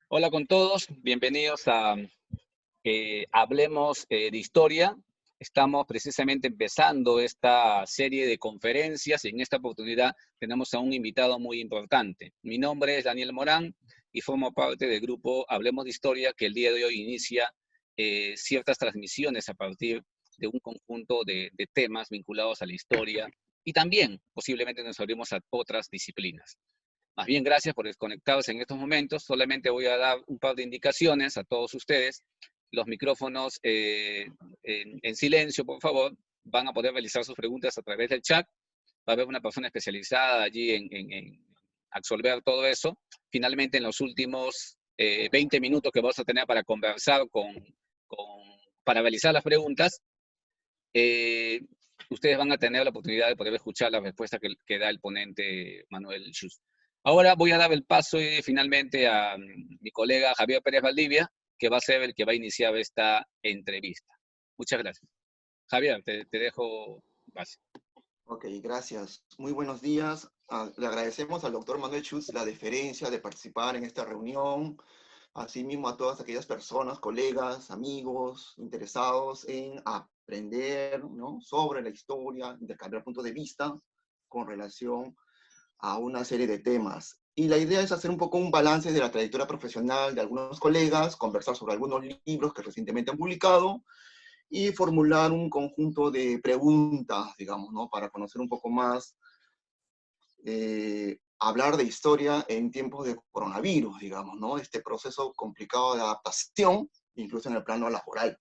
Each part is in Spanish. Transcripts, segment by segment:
Hola con todos, bienvenidos a Hablemos de Historia. Estamos precisamente empezando esta serie de conferencias y en esta oportunidad tenemos a un invitado muy importante. Mi nombre es Daniel Morán y formo parte del grupo Hablemos de Historia, que el día de hoy inicia ciertas transmisiones a partir de un conjunto de temas vinculados a la historia y también posiblemente nos abrimos a otras disciplinas. Más bien, gracias por desconectarse en estos momentos. Solamente voy a dar un par de indicaciones a todos ustedes. Los micrófonos en silencio, por favor. Van a poder realizar sus preguntas a través del chat. Va a haber una persona especializada allí en absolver todo eso. Finalmente, en los últimos 20 minutos que vamos a tener para conversar para realizar las preguntas, ustedes van a tener la oportunidad de poder escuchar la respuesta que da el ponente Manuel Schutz. Ahora voy a dar el paso finalmente a mi colega Javier Pérez Valdivia, que va a ser el que va a iniciar esta entrevista. Muchas gracias. Javier, te dejo base. Ok, gracias. Muy buenos días. Le agradecemos al doctor Manuel Schutz la deferencia de participar en esta reunión, asimismo a todas aquellas personas, colegas, amigos, interesados en aprender, ¿no?, sobre la historia, intercambiar puntos de vista con relación a una serie de temas. Y la idea es hacer un poco un balance de la trayectoria profesional de algunos colegas, conversar sobre algunos libros que recientemente han publicado y formular un conjunto de preguntas, digamos, ¿no?, para conocer un poco más, hablar de historia en tiempos de coronavirus, digamos, ¿no?, este proceso complicado de adaptación, incluso en el plano laboral.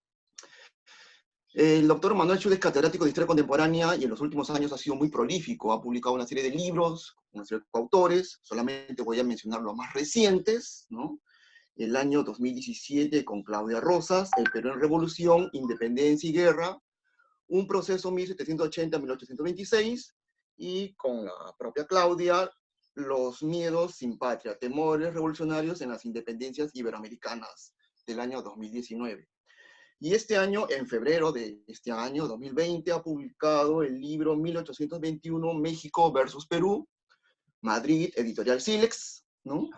El doctor Manuel Schutz es catedrático de Historia Contemporánea y en los últimos años ha sido muy prolífico. Ha publicado una serie de libros, una serie de coautores. Solamente voy a mencionar los más recientes, ¿no? El año 2017 con Claudia Rosas, El Perú en Revolución, Independencia y Guerra, un proceso 1780-1826, y con la propia Claudia, Los miedos sin patria, temores revolucionarios en las independencias iberoamericanas, del año 2019. Y este año, en febrero de este año, 2020, ha publicado el libro 1821, México versus Perú, Madrid, editorial Silex, ¿no?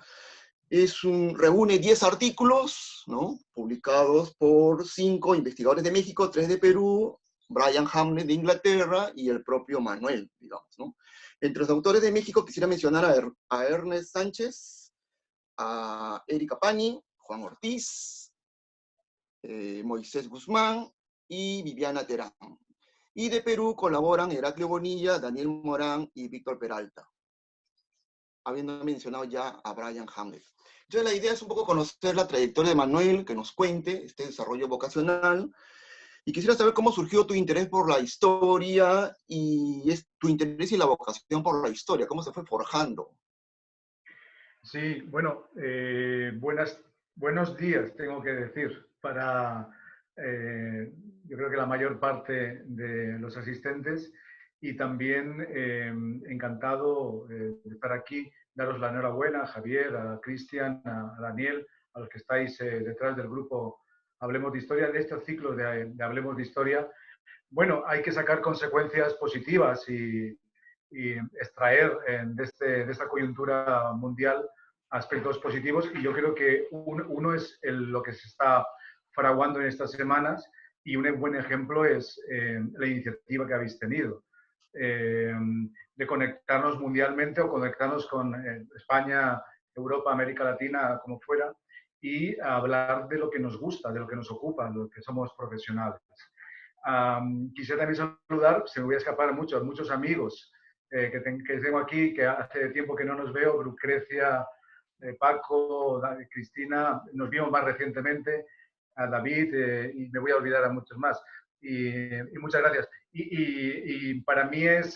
Reúne 10 artículos, ¿no?, publicados por 5 investigadores de México, 3 de Perú, Brian Hamlet de Inglaterra y el propio Manuel, digamos, ¿no? Entre los autores de México quisiera mencionar a Ernest Sánchez, a Erika Pani, Juan Ortiz, Moisés Guzmán y Viviana Terán. Y de Perú colaboran Heraclio Bonilla, Daniel Morán y Víctor Peralta, habiendo mencionado ya a Brian Hamlet. Entonces la idea es un poco conocer la trayectoria de Manuel, que nos cuente este desarrollo vocacional, y quisiera saber cómo surgió tu interés por la historia y tu interés y la vocación por la historia, cómo se fue forjando. Sí, bueno, buenos días, tengo que decir, para yo creo que la mayor parte de los asistentes, y también encantado de estar aquí, daros la enhorabuena a Javier, a Cristian, a Daniel, a los que estáis detrás del grupo Hablemos de Historia, de este ciclo de Hablemos de Historia. Bueno, hay que sacar consecuencias positivas y extraer de esta coyuntura mundial aspectos positivos, y yo creo que uno es lo que se está fraguando en estas semanas, y un buen ejemplo es la iniciativa que habéis tenido de conectarnos mundialmente o conectarnos con España, Europa, América Latina, como fuera, y hablar de lo que nos gusta, de lo que nos ocupa, de lo que somos profesionales. Quisiera también saludar, se me voy a escapar muchos amigos que tengo aquí, que hace tiempo que no nos veo: Lucrecia, Paco, Cristina, nos vimos más recientemente, a David, y me voy a olvidar a muchos más. Y muchas gracias. Y para mí es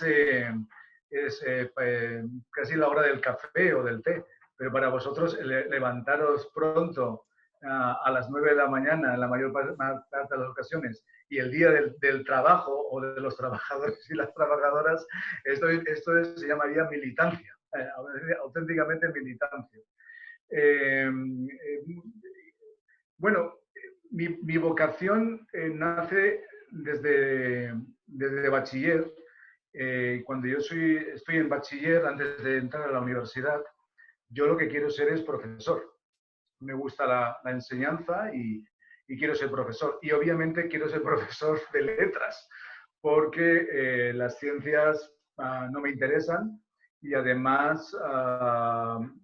casi la hora del café o del té, pero para vosotros levantaros pronto a las 9 de la mañana, en la mayor parte de las ocasiones, y el día del trabajo o de los trabajadores y las trabajadoras, esto se llamaría militancia, auténticamente militancia. Bueno, mi vocación nace desde bachiller. Cuando yo estoy en bachiller, antes de entrar a la universidad, yo lo que quiero ser es profesor. me gusta la enseñanza y quiero ser profesor. Y obviamente quiero ser profesor de letras, porque las ciencias no me interesan y además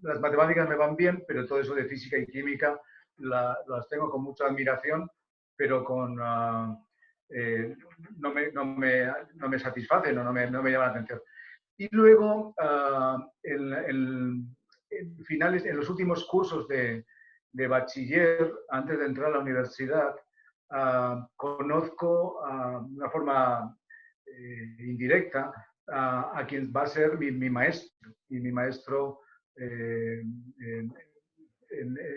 las matemáticas me van bien, pero todo eso de física y química las tengo con mucha admiración, pero no me satisface, no me llama la atención. Y luego, en los últimos cursos de bachiller, antes de entrar a la universidad, conozco de una forma indirecta a quien va a ser mi maestro, y mi maestro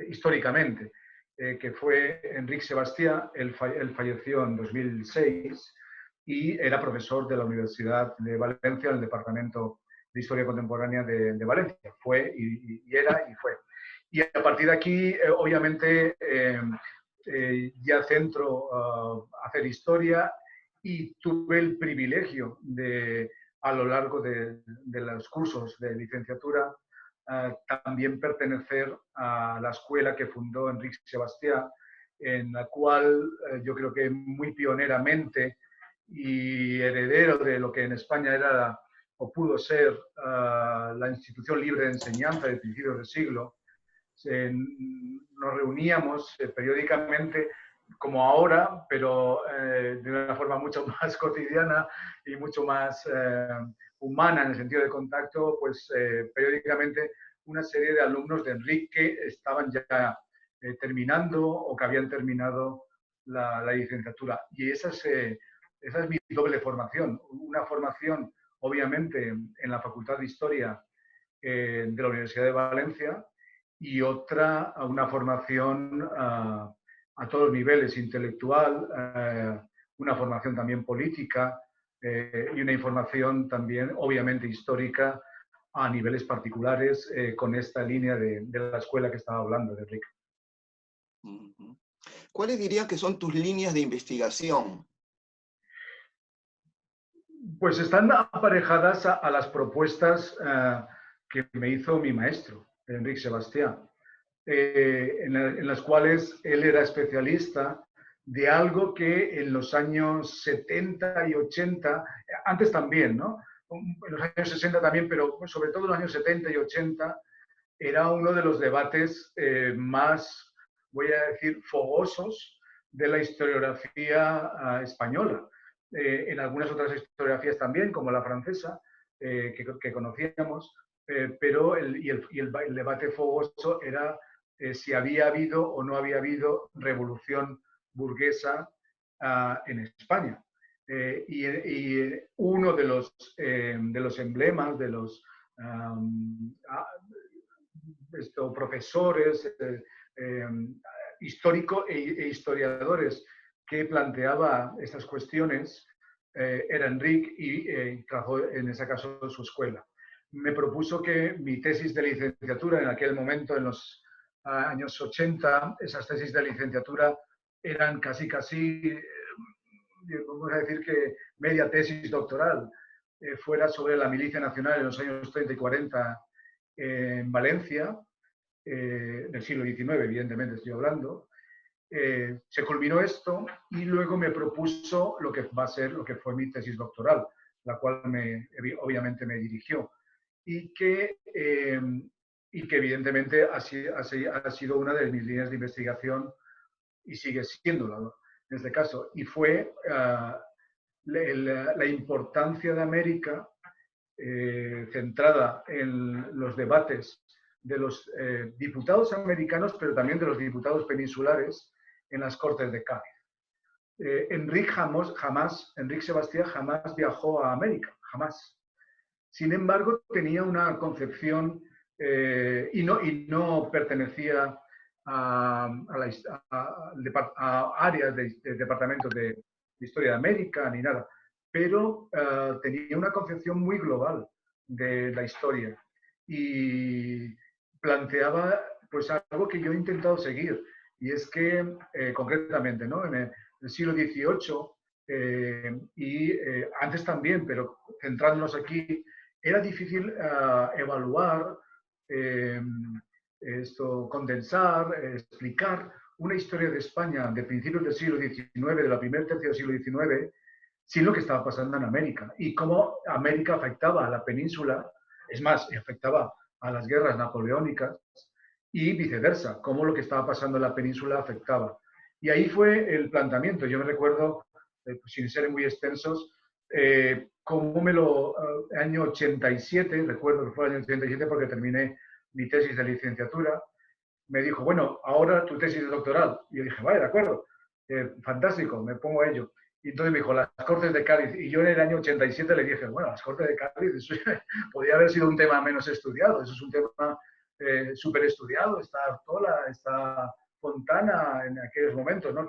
históricamente, que fue Enric Sebastià. Él falleció en 2006 y era profesor de la Universidad de Valencia, en el Departamento de Historia Contemporánea de Valencia. Fue y era y fue. Y a partir de aquí, obviamente, ya centro a hacer historia, y tuve el privilegio de, a lo largo de los cursos de licenciatura, también pertenecer a la escuela que fundó Enric Sebastià, en la cual yo creo que muy pioneramente y heredero de lo que en España era o pudo ser la institución libre de enseñanza de principios del siglo. Nos reuníamos periódicamente como ahora, pero de una forma mucho más cotidiana y mucho más humana en el sentido de contacto, pues periódicamente una serie de alumnos de Enric que estaban ya terminando o que habían terminado la licenciatura. Y esa es mi doble formación. Una formación, obviamente, en la Facultad de Historia de la Universidad de Valencia, y otra, una formación a todos los niveles, intelectual, una formación también política y una información también, obviamente, histórica a niveles particulares con esta línea de la escuela que estaba hablando, de Enric. ¿Cuáles dirías que son tus líneas de investigación? Pues están aparejadas a las propuestas que me hizo mi maestro, Enric Sebastià, en las cuales él era especialista de algo que en los años 70 y 80, antes también, ¿no? En los años 60 también, pero sobre todo en los años 70 y 80, era uno de los debates más, voy a decir, fogosos de la historiografía española. En algunas otras historiografías también, como la francesa, que conocíamos, pero el debate fogoso era si había habido o no había habido revolución burguesa en España. Y uno de los emblemas, de los profesores históricos e historiadores que planteaba estas cuestiones era Enric, y trabajó en ese caso su escuela. Me propuso que mi tesis de licenciatura en aquel momento, en los años 80, esas tesis de licenciatura eran casi, vamos a decir que media tesis doctoral, fuera sobre la milicia nacional en los años 30 y 40 en Valencia, del siglo XIX, evidentemente estoy hablando. Se culminó esto y luego me propuso lo que va a ser, lo que fue mi tesis doctoral, la cual obviamente me dirigió, y que evidentemente ha sido una de mis líneas de investigación y sigue siéndolo en este caso, y fue la importancia de América centrada en los debates de los diputados americanos, pero también de los diputados peninsulares en las Cortes de Cádiz. Enric Sebastià jamás viajó a América, jamás. Sin embargo, tenía una concepción y no pertenecía a áreas de departamentos de Historia de América ni nada, pero tenía una concepción muy global de la historia y planteaba pues algo que yo he intentado seguir, y es que concretamente, ¿no?, en el siglo XVIII y antes también, pero centrándonos aquí, era difícil evaluar condensar, explicar una historia de España de principios del siglo XIX, de la primera tercio del siglo XIX, sin lo que estaba pasando en América y cómo América afectaba a la península, es más, afectaba a las guerras napoleónicas y viceversa, cómo lo que estaba pasando en la península afectaba. Y ahí fue el planteamiento. Yo me recuerdo, sin ser muy extensos, como año 87, recuerdo que fue el año 87 porque terminé mi tesis de licenciatura, me dijo, bueno, ahora tu tesis de doctoral. Y yo dije, vale, de acuerdo, fantástico, me pongo a ello. Y entonces me dijo, las Cortes de Cádiz. Y yo en el año 87 le dije, bueno, las Cortes de Cádiz, eso podría haber sido un tema menos estudiado, eso es un tema súper estudiado, está Artola, está Fontana en aquellos momentos, ¿no?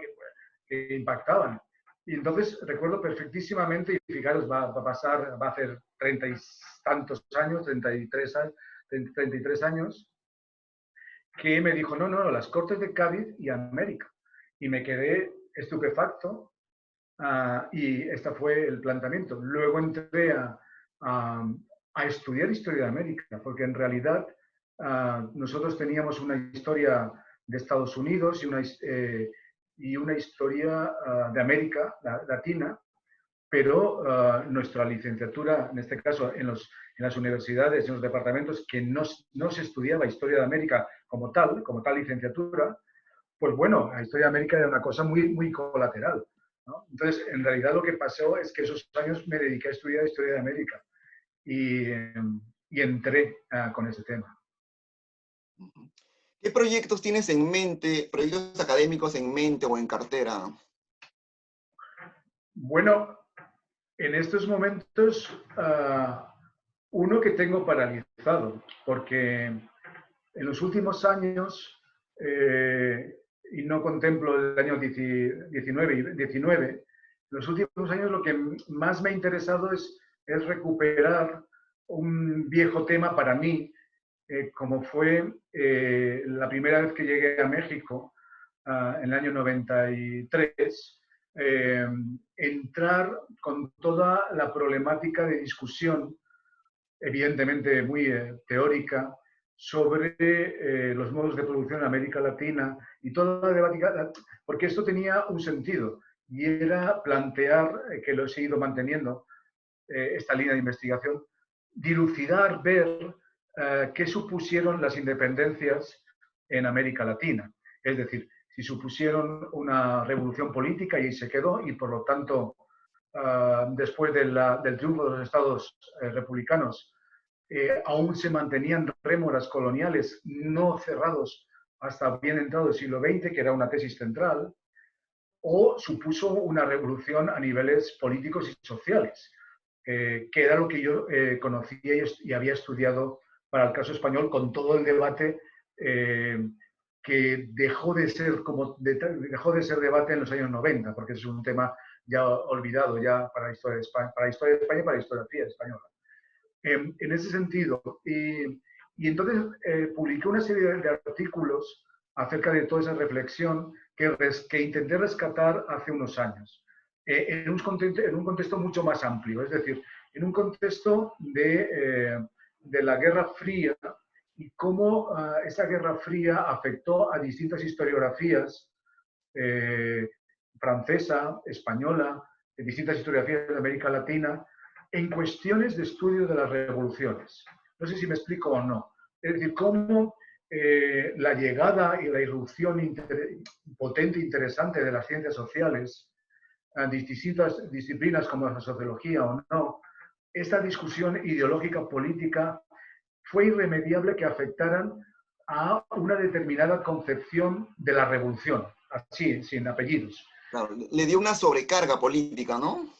que impactaban. Y entonces recuerdo perfectísimamente, y fijaros, va a hacer 30 y tantos años, 33 años, que me dijo, no, no, las Cortes de Cádiz y América. Y me quedé estupefacto y este fue el planteamiento. Luego entré a estudiar historia de América, porque en realidad nosotros teníamos una historia de Estados Unidos y una historia de América Latina, pero nuestra licenciatura, en este caso en las universidades, en los departamentos que no se estudiaba historia de América como tal licenciatura, pues bueno, la historia de América era una cosa muy, muy colateral, ¿no? Entonces, en realidad lo que pasó es que esos años me dediqué a estudiar historia de América y entré con ese tema. ¿Qué proyectos tienes en mente, proyectos académicos en mente o en cartera? Bueno, en estos momentos, uno que tengo paralizado, porque en los últimos años, y no contemplo el año 19, en los últimos años lo que más me ha interesado es recuperar un viejo tema para mí, como fue la primera vez que llegué a México, en el año 93, entrar con toda la problemática de discusión, evidentemente muy teórica, sobre los modos de producción en América Latina y toda la debate, porque esto tenía un sentido y era plantear, que lo he seguido manteniendo, esta línea de investigación, dilucidar, ver qué supusieron las independencias en América Latina. Es decir, si supusieron una revolución política y ahí se quedó, y por lo tanto, después del triunfo de los estados republicanos, aún se mantenían rémoras coloniales no cerrados hasta bien entrado el siglo XX, que era una tesis central, o supuso una revolución a niveles políticos y sociales, que era lo que yo conocía y había estudiado para el caso español, con todo el debate que dejó de ser debate en los años 90, porque es un tema ya olvidado ya para la historia de España, para la historiografía española. En ese sentido, y entonces publiqué una serie de artículos acerca de toda esa reflexión que intenté rescatar hace unos años, en un contexto mucho más amplio, es decir, en un contexto de la Guerra Fría y cómo esa Guerra Fría afectó a distintas historiografías, francesa, española, distintas historiografías de América Latina, en cuestiones de estudio de las revoluciones. No sé si me explico o no. Es decir, cómo la llegada y la irrupción potente e interesante de las ciencias sociales, a distintas disciplinas como la sociología o no, esta discusión ideológica política fue irremediable que afectaran a una determinada concepción de la revolución, así, sin apellidos. Claro, le dio una sobrecarga política, ¿no?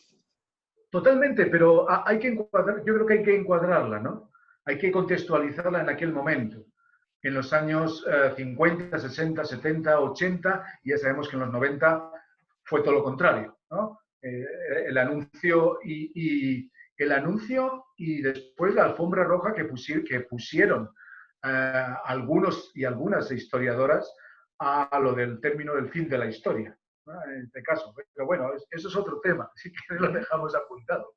Totalmente, pero hay que encuadrar, yo creo que hay que encuadrarla, ¿no? Hay que contextualizarla en aquel momento. En los años 50, 60, 70, 80, y ya sabemos que en los 90 fue todo lo contrario, ¿no? El anuncio y después la alfombra roja que pusieron algunos y algunas historiadoras a lo del término del fin de la historia, ¿no? En este caso. Pero bueno, eso es otro tema, así que lo dejamos apuntado.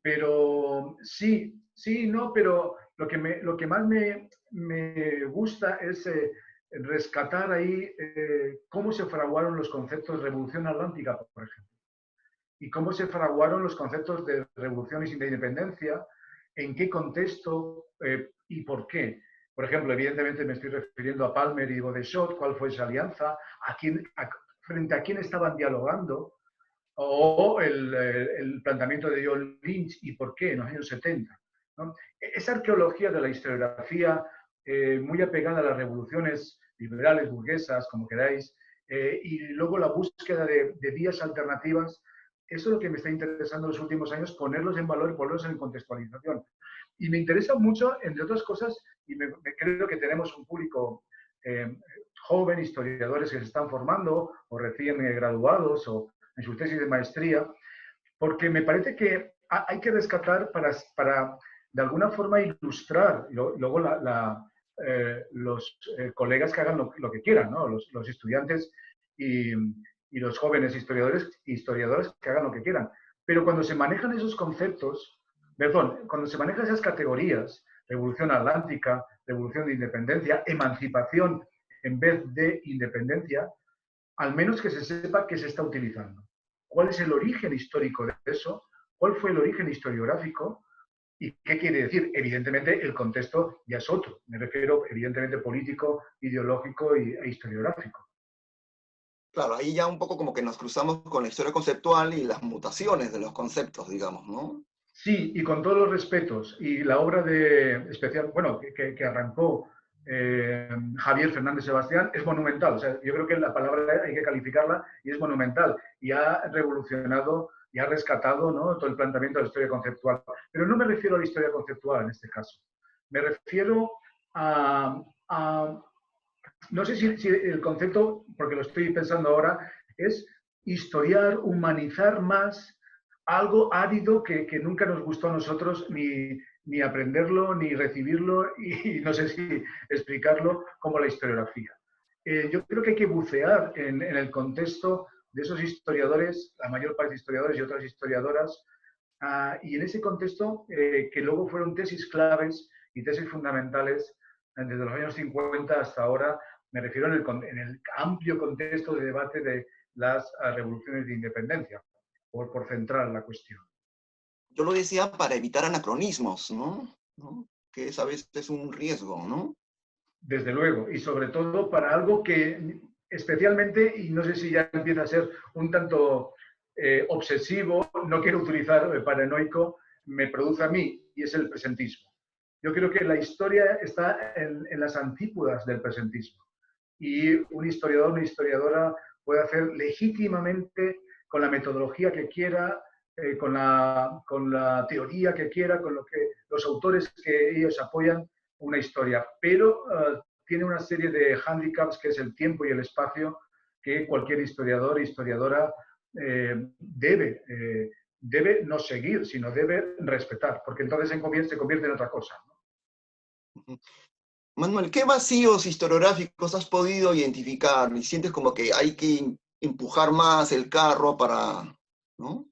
pero sí, sí, no, pero lo que más me gusta es rescatar ahí cómo se fraguaron los conceptos de revolución atlántica, por ejemplo, y cómo se fraguaron los conceptos de revolución y de independencia, en qué contexto y por qué. Por ejemplo, evidentemente me estoy refiriendo a Palmer y Baudeschot, cuál fue esa alianza, frente a quién estaban dialogando, o el planteamiento de John Lynch y por qué en los años 70. ¿No? Esa arqueología de la historiografía, muy apegada a las revoluciones liberales, burguesas, como queráis, y luego la búsqueda de vías alternativas, eso es lo que me está interesando en los últimos años, ponerlos en valor y ponerlos en contextualización. Y me interesa mucho, entre otras cosas, y creo que tenemos un público joven, historiadores que se están formando o recién graduados o en sus tesis de maestría, porque me parece que hay que rescatar para de alguna forma ilustrar, luego los colegas que hagan lo que quieran, ¿no? Los estudiantes y los jóvenes historiadores que hagan lo que quieran. Pero cuando se manejan esos conceptos, perdón, cuando se manejan esas categorías, revolución atlántica, revolución de independencia, emancipación en vez de independencia, al menos que se sepa qué se está utilizando. ¿Cuál es el origen histórico de eso? ¿Cuál fue el origen historiográfico? ¿Y qué quiere decir? Evidentemente, el contexto ya es otro. Me refiero, evidentemente, político, ideológico e historiográfico. Claro, ahí ya un poco como que nos cruzamos con la historia conceptual y las mutaciones de los conceptos, digamos, ¿no? Sí, y con todos los respetos. Y la obra que arrancó Javier Fernández Sebastián es monumental. O sea, yo creo que la palabra hay que calificarla y es monumental. Y ha revolucionado y ha rescatado, ¿no?, todo el planteamiento de la historia conceptual. Pero no me refiero a la historia conceptual en este caso. Me refiero a no sé si el concepto, porque lo estoy pensando ahora, es historiar, humanizar más algo árido que nunca nos gustó a nosotros ni aprenderlo, ni recibirlo, y no sé si explicarlo, como la historiografía. Yo creo que hay que bucear en el contexto de esos historiadores, la mayor parte de historiadores y otras historiadoras, y en ese contexto, que luego fueron tesis claves y tesis fundamentales desde los años 50 hasta ahora, me refiero en el amplio contexto de debate de las revoluciones de independencia, por centrar la cuestión. Yo lo decía para evitar anacronismos, ¿no? Que esa vez es un riesgo, ¿no? Desde luego, y sobre todo para algo que especialmente, y no sé si ya empieza a ser un tanto obsesivo, no quiero utilizar paranoico, me produce a mí, y es el presentismo. Yo creo que la historia está en las antípodas del presentismo. Y un historiador, una historiadora puede hacer legítimamente, con la metodología que quiera, con la teoría que quiera, con los autores que ellos apoyan, una historia. Pero tiene una serie de hándicaps, que es el tiempo y el espacio, que cualquier historiador e historiadora debe no seguir, sino debe respetar, porque entonces se convierte en otra cosa, ¿no? Manuel, ¿qué vacíos historiográficos has podido identificar? ¿Y sientes como que hay que empujar más el carro para, ¿no?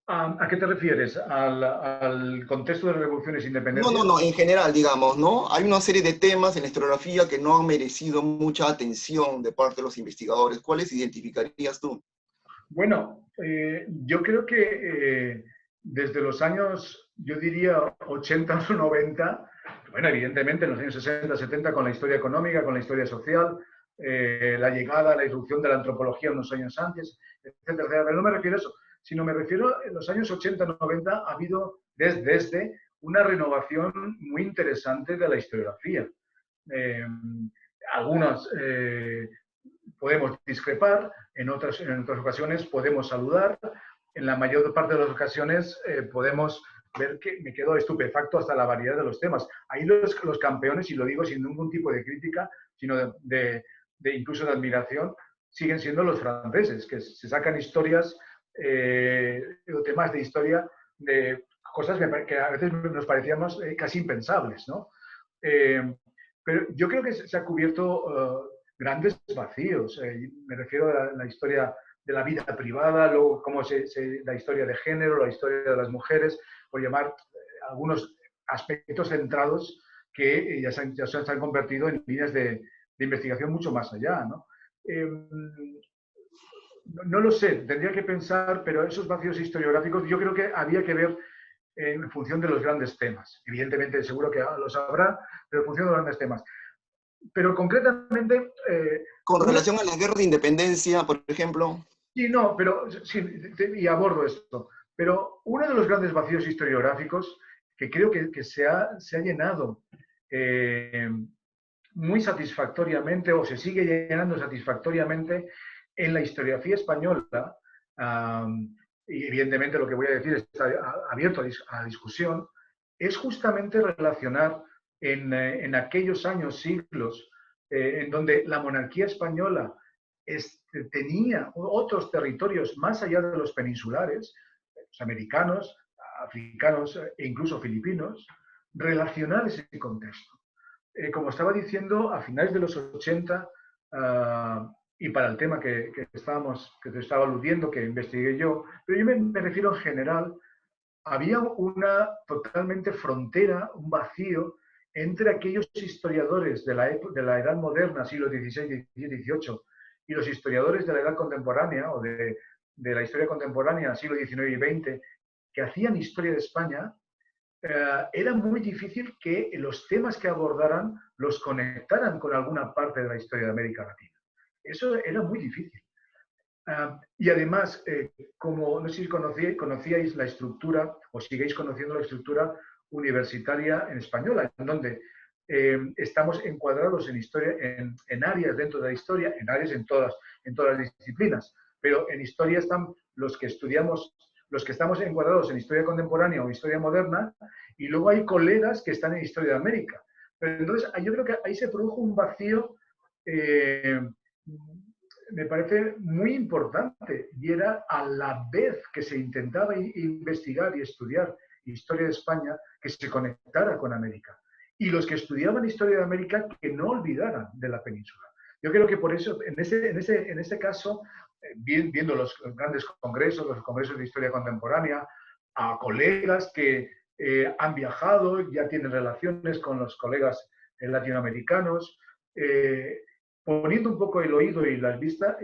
¿A qué te refieres? ¿Al contexto de revoluciones e independencias? No, en general, digamos, ¿no? Hay una serie de temas en la historiografía que no han merecido mucha atención de parte de los investigadores. ¿Cuáles identificarías tú? Bueno, yo creo que desde los años, yo diría 80 o 90, bueno, evidentemente en los años 60, 70 con la historia económica, con la historia social, la llegada, la irrupción de la antropología unos años antes, etcétera, etcétera. Pero no me refiero a eso, sino me refiero en los años 80, 90 ha habido desde una renovación muy interesante de la historiografía. Algunas podemos discrepar, en otras ocasiones podemos saludar, en la mayor parte de las ocasiones podemos ver que me quedo estupefacto hasta la variedad de los temas. Ahí los campeones, y lo digo sin ningún tipo de crítica, sino incluso de admiración, siguen siendo los franceses, que se sacan historias o temas de historia de cosas que a veces nos parecíamos casi impensables, ¿no? Pero yo creo que se ha cubierto grandes vacíos. Me refiero a la historia la vida privada, luego cómo la historia de género, la historia de las mujeres, por llamar algunos aspectos centrados que ya se han convertido en líneas de investigación mucho más allá, ¿no? No lo sé, tendría que pensar, pero esos vacíos historiográficos yo creo que había que ver en función de los grandes temas. Evidentemente, seguro que los habrá, pero en función de los grandes temas. Pero concretamente... Con relación a la guerra de independencia, por ejemplo. Sí, no, pero sí, y abordo esto. Pero uno de los grandes vacíos historiográficos que creo que se ha llenado muy satisfactoriamente, o se sigue llenando satisfactoriamente en la historiografía española, y evidentemente lo que voy a decir está abierto a discusión, es justamente relacionar en aquellos años, siglos, en donde la monarquía española tenía otros territorios más allá de los peninsulares, los americanos, africanos e incluso filipinos, relacionar ese contexto. Como estaba diciendo, a finales de los 80, y para el tema que te estaba aludiendo, que investigué yo, pero yo me refiero en general, había una totalmente frontera, un vacío entre aquellos historiadores de la Edad Moderna, siglo XVI, XVII, XVIII, y los historiadores de la Edad Contemporánea, o de la historia contemporánea, siglo XIX y XX, que hacían historia de España. Era muy difícil que los temas que abordaran los conectaran con alguna parte de la historia de América Latina. Eso era muy difícil. Y además, como no sé si conocíais la estructura, o sigáis conociendo la estructura universitaria en española, en donde estamos encuadrados en historia, en áreas dentro de la historia, en áreas en todas las disciplinas, pero en historia están los que estudiamos, los que estamos encuadrados en historia contemporánea o historia moderna, y luego hay colegas que están en historia de América. Pero entonces yo creo que ahí se produjo un vacío, me parece muy importante, y era a la vez que se intentaba investigar y estudiar historia de España, que se conectara con América. Y los que estudiaban historia de América, que no olvidaran de la península. Yo creo que por eso, en ese caso, viendo los grandes congresos, los congresos de historia contemporánea, a colegas que han viajado, ya tienen relaciones con los colegas latinoamericanos, poniendo un poco el oído y la vista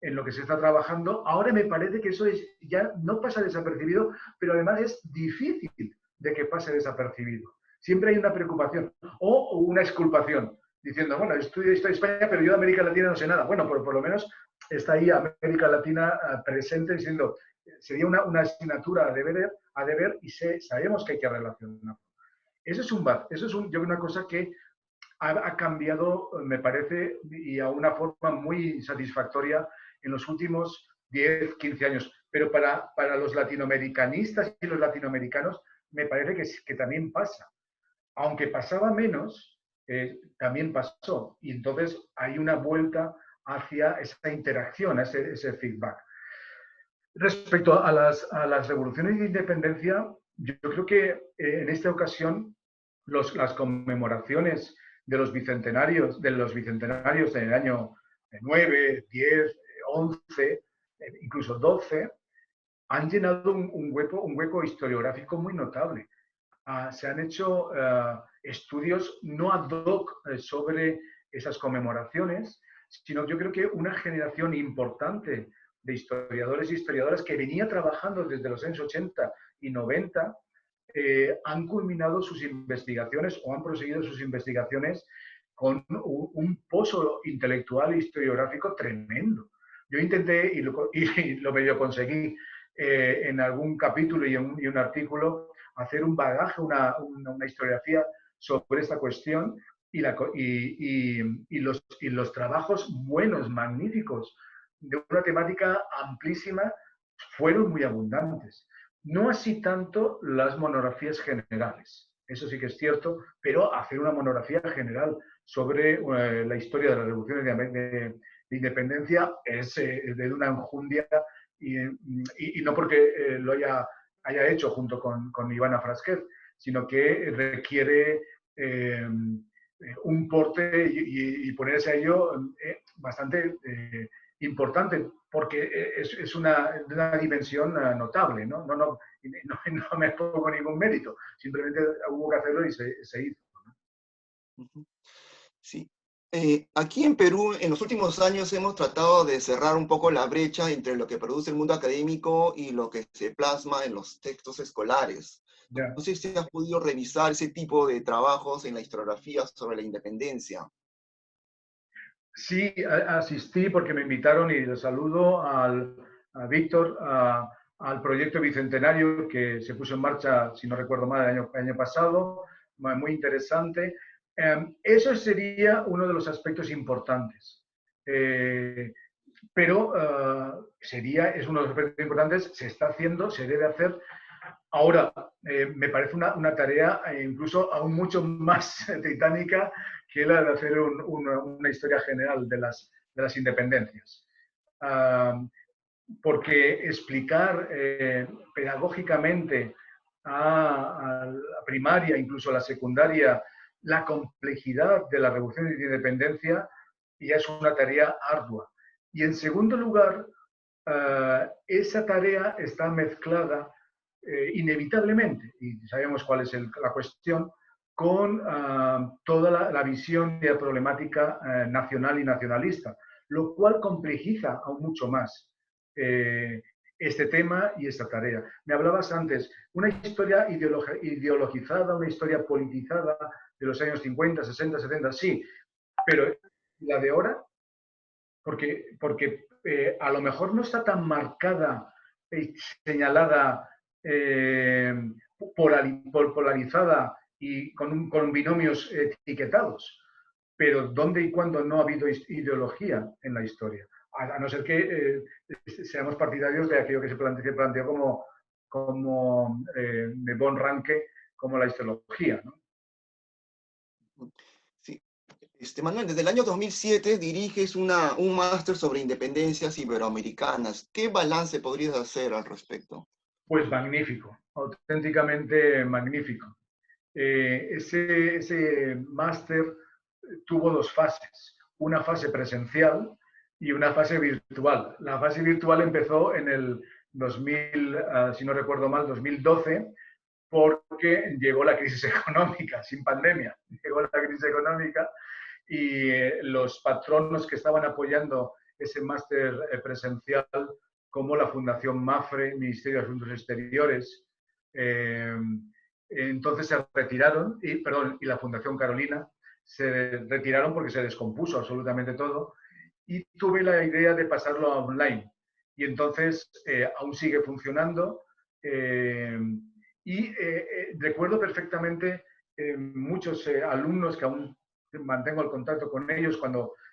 en lo que se está trabajando. Ahora me parece que eso ya no pasa desapercibido, pero además es difícil de que pase desapercibido. Siempre hay una preocupación o una exculpación, diciendo, bueno, estudio historia de España, pero yo de América Latina no sé nada. Bueno, por lo menos está ahí América Latina presente, diciendo, sería una asignatura a deber y sabemos que hay que relacionarlo. Eso es yo creo, una cosa que ha cambiado, me parece, y a una forma muy satisfactoria en los últimos 10, 15 años. Pero para los latinoamericanistas y los latinoamericanos, me parece que también pasa. Aunque pasaba menos, también pasó. Y entonces hay una vuelta hacia esa interacción, a ese feedback. Respecto a las revoluciones de independencia, yo creo que en esta ocasión las conmemoraciones de los bicentenarios del año 9, 10, 11, incluso 12, han llenado un hueco historiográfico muy notable. Se han hecho estudios no ad hoc sobre esas conmemoraciones, sino yo creo que una generación importante de historiadores y historiadoras que venía trabajando desde los años 80 y 90 han culminado sus investigaciones o han proseguido sus investigaciones con un pozo intelectual e historiográfico tremendo. Yo intenté, y lo medio conseguí, en algún capítulo y un artículo, hacer un bagaje, una historiografía sobre esta cuestión, y los trabajos buenos, magníficos, de una temática amplísima, fueron muy abundantes. No así tanto las monografías generales, eso sí que es cierto, pero hacer una monografía general sobre la historia de las revoluciones de independencia es de una enjundia, y no porque lo haya hecho junto con Ivana Frasquet, sino que requiere un porte y ponerse a ello bastante importante, porque es una dimensión notable, ¿no? No me pongo ningún mérito, simplemente hubo que hacerlo y se hizo. Sí. Aquí en Perú, en los últimos años hemos tratado de cerrar un poco la brecha entre lo que produce el mundo académico y lo que se plasma en los textos escolares. Ya. No sé si has podido revisar ese tipo de trabajos en la historiografía sobre la independencia. Sí, asistí porque me invitaron y les saludo a Víctor, al proyecto Bicentenario que se puso en marcha, si no recuerdo mal, el año pasado, muy interesante. Eso sería uno de los aspectos importantes. Pero es uno de los aspectos importantes, se está haciendo, se debe hacer. Ahora, me parece una tarea incluso aún mucho más titánica que la de hacer una historia general de las independencias. Porque explicar pedagógicamente a la primaria, incluso a la secundaria, la complejidad de la revolución de independencia ya es una tarea ardua. Y en segundo lugar, esa tarea está mezclada inevitablemente, y sabemos cuál es la cuestión, con toda la visión de la problemática nacional y nacionalista, lo cual complejiza aún mucho más este tema y esta tarea. Me hablabas antes, una historia ideologizada, una historia politizada de los años 50, 60, 70, sí, pero la de ahora, porque a lo mejor no está tan marcada, señalada, polarizada y con binomios etiquetados, pero ¿dónde y cuándo no ha habido ideología en la historia? A no ser que seamos partidarios de aquello que se planteó como de Von Ranke, como la histología, ¿no? Sí. Manuel, desde el año 2007 diriges un máster sobre independencias iberoamericanas. ¿Qué balance podrías hacer al respecto? Pues magnífico, auténticamente magnífico. Ese máster tuvo dos fases, una fase presencial y una fase virtual. La fase virtual empezó en el 2000, si no recuerdo mal, 2012, porque llegó la crisis económica, sin pandemia, llegó la crisis económica y los patronos que estaban apoyando ese máster presencial, como la Fundación MAFRE, Ministerio de Asuntos Exteriores, entonces se retiraron, y la Fundación Carolina, se retiraron porque se descompuso absolutamente todo, y tuve la idea de pasarlo a online. Y entonces aún sigue funcionando, y recuerdo perfectamente muchos alumnos que aún mantengo el contacto con ellos,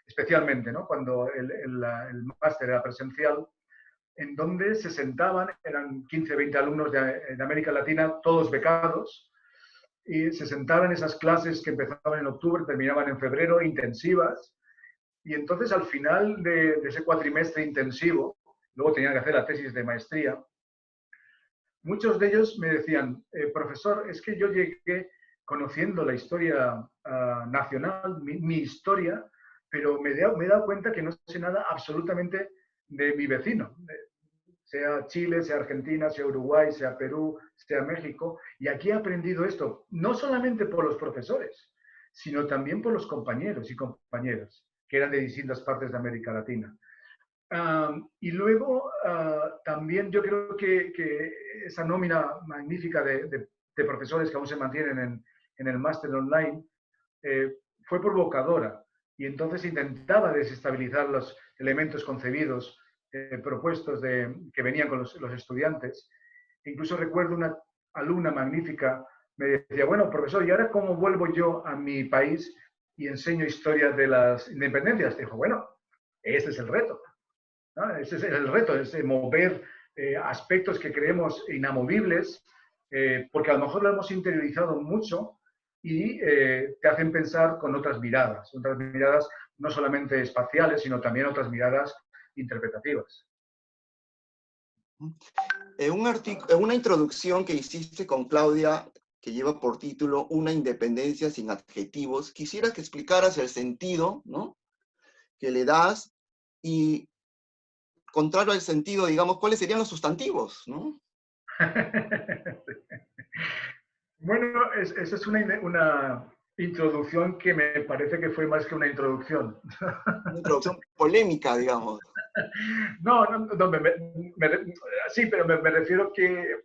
especialmente, ¿no? Cuando el máster era presencial, en donde se sentaban, eran 15, 20 alumnos de América Latina, todos becados, y se sentaban en esas clases que empezaban en octubre, terminaban en febrero, intensivas, y entonces al final de ese cuatrimestre intensivo, luego tenían que hacer la tesis de maestría, muchos de ellos me decían, profesor, es que yo llegué conociendo la historia nacional, mi historia, pero me he dado cuenta que no sé nada absolutamente de mi vecino, sea Chile, sea Argentina, sea Uruguay, sea Perú, sea México. Y aquí he aprendido esto, no solamente por los profesores, sino también por los compañeros y compañeras que eran de distintas partes de América Latina. Y luego también yo creo que esa nómina magnífica de profesores que aún se mantienen en el máster online fue provocadora, y entonces intentaba desestabilizar los elementos concebidos, propuestos que venían con los estudiantes. Incluso recuerdo una alumna magnífica me decía, bueno, profesor, ¿y ahora cómo vuelvo yo a mi país y enseño historia de las independencias? Dijo, bueno, ese es el reto, ¿no? Ese es el reto, es mover aspectos que creemos inamovibles, porque a lo mejor lo hemos interiorizado mucho y te hacen pensar con otras miradas no solamente espaciales, sino también otras miradas interpretativas. En una introducción que hiciste con Claudia, que lleva por título Una independencia sin adjetivos, quisiera que explicaras el sentido, ¿no?, que le das y contrario al sentido, digamos, ¿cuáles serían los sustantivos, no? Bueno, esa es una introducción que me parece que fue más que una introducción. Una introducción polémica, digamos. No, no, no sí, pero me refiero que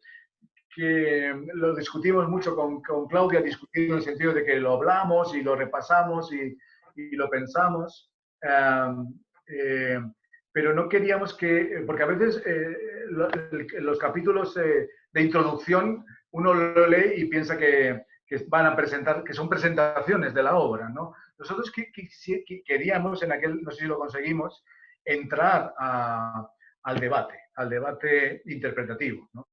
lo discutimos mucho con Claudia, discutimos en el sentido de que lo hablamos y lo repasamos y lo pensamos, pero no queríamos que, porque a veces los capítulos de introducción uno lo lee y piensa que van a presentar, que son presentaciones de la obra, ¿no? Nosotros queríamos, en aquel, no sé si lo conseguimos, entrar al debate interpretativo, ¿no?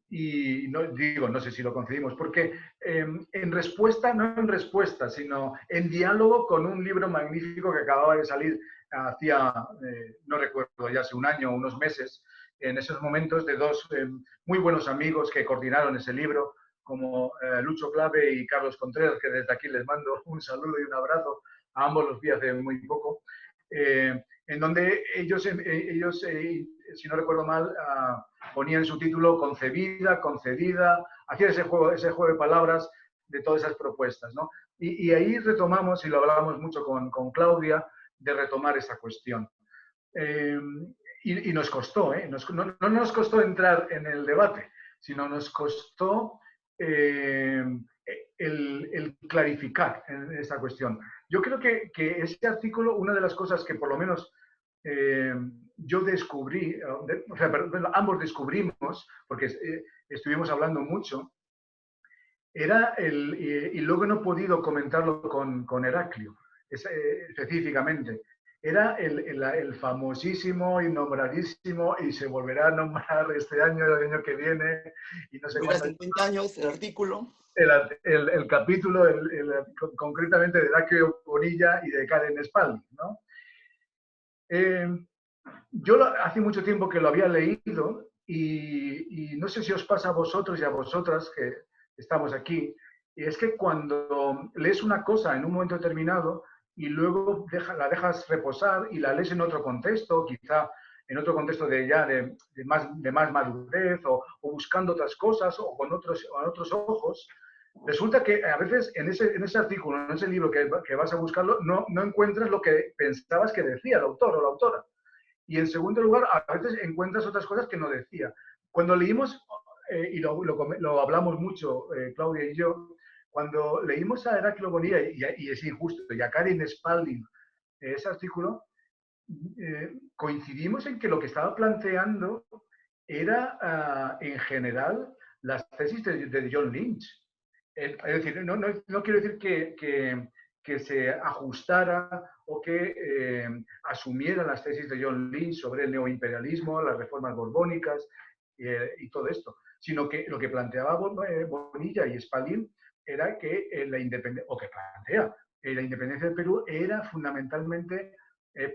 Y no, digo, no sé si lo conseguimos, porque en respuesta, no en respuesta, sino en diálogo con un libro magnífico que acababa de salir hacía, no recuerdo, ya hace un año o unos meses, en esos momentos de dos muy buenos amigos que coordinaron ese libro, como Lucho Clave y Carlos Contreras, que desde aquí les mando un saludo y un abrazo, a ambos los vi hace muy poco, en donde ellos si no recuerdo mal, ponían su título concebida, concedida, hacía ese juego de palabras de todas esas propuestas, ¿no? Y ahí retomamos, y lo hablábamos mucho con Claudia, de retomar esa cuestión. Y nos costó, no nos costó entrar en el debate, sino nos costó el clarificar en esta cuestión. Yo creo que ese artículo, una de las cosas que por lo menos yo descubrí, o sea, ambos descubrimos, porque estuvimos hablando mucho, era y luego no he podido comentarlo con Heraclio, específicamente, era el famosísimo y nombradísimo, y se volverá a nombrar este año, el año que viene, y no sé cuántos. 50 años, el artículo. El capítulo, concretamente de Heraclio Bonilla y de Karen Spalding, ¿no? Yo hace mucho tiempo que lo había leído y no sé si os pasa a vosotros y a vosotras que estamos aquí, y es que cuando lees una cosa en un momento determinado y luego la dejas reposar y la lees en otro contexto, quizá en otro contexto de más madurez o buscando otras cosas o con otros ojos, resulta que a veces en ese artículo, en ese libro que vas a buscarlo, no encuentras lo que pensabas que decía el autor o la autora. Y en segundo lugar, a veces encuentras otras cosas que no decía. Cuando leímos, y lo hablamos mucho, Claudia y yo, cuando leímos a Heraclio Bonilla, y es injusto, y a Karen Spalding, ese artículo, coincidimos en que lo que estaba planteando era, en general, las tesis de John Lynch. Es decir, no quiero decir que se ajustara o que asumiera las tesis de John Lynch sobre el neoimperialismo, las reformas borbónicas y todo esto, sino que lo que planteaba Bonilla y Spalding era que la independencia del Perú era fundamentalmente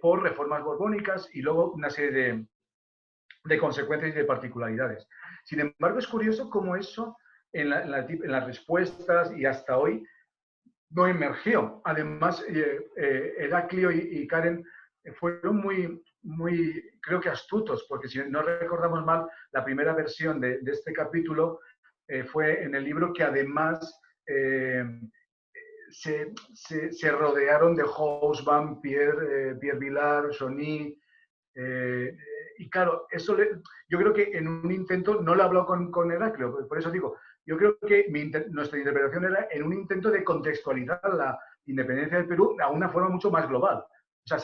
por reformas borbónicas y luego una serie de consecuencias y de particularidades. Sin embargo, es curioso cómo eso en las respuestas y hasta hoy no emergió. Además, Heraclio y Karen fueron muy, creo que astutos, porque si no recordamos mal, la primera versión de este capítulo fue en el libro que además se rodearon de Hobsbawm, Pierre Vilar, Sony, y claro, yo creo que en un intento, no lo he hablado con Heraclio, por eso digo, yo creo que nuestra interpretación era en un intento de contextualizar la independencia del Perú a una forma mucho más global. O sea,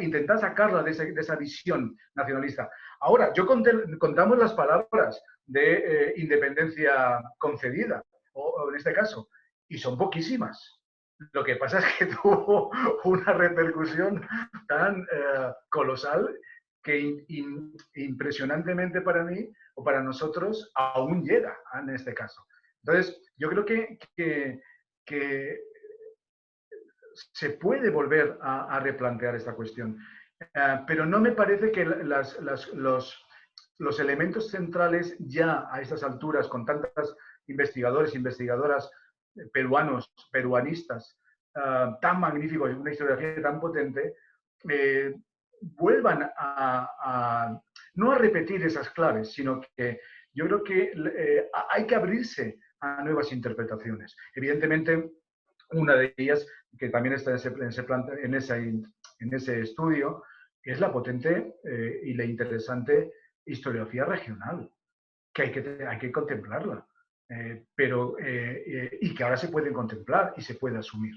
intentar sacarla de esa visión nacionalista. Ahora, contamos las palabras de independencia concedida, o en este caso, y son poquísimas. Lo que pasa es que tuvo una repercusión tan colosal que impresionantemente para mí o para nosotros aún llega en este caso. Entonces, yo creo que se puede volver a replantear esta cuestión. Pero no me parece que los elementos centrales ya a estas alturas, con tantos investigadores e investigadoras peruanistas, tan magníficos, una historiografía tan potente, vuelvan no a repetir esas claves, sino que yo creo que hay que abrirse a nuevas interpretaciones. Evidentemente, una de ellas, que también está en ese estudio, es la potente y la interesante historiografía regional, que hay que contemplarla, y que ahora se puede contemplar y se puede asumir,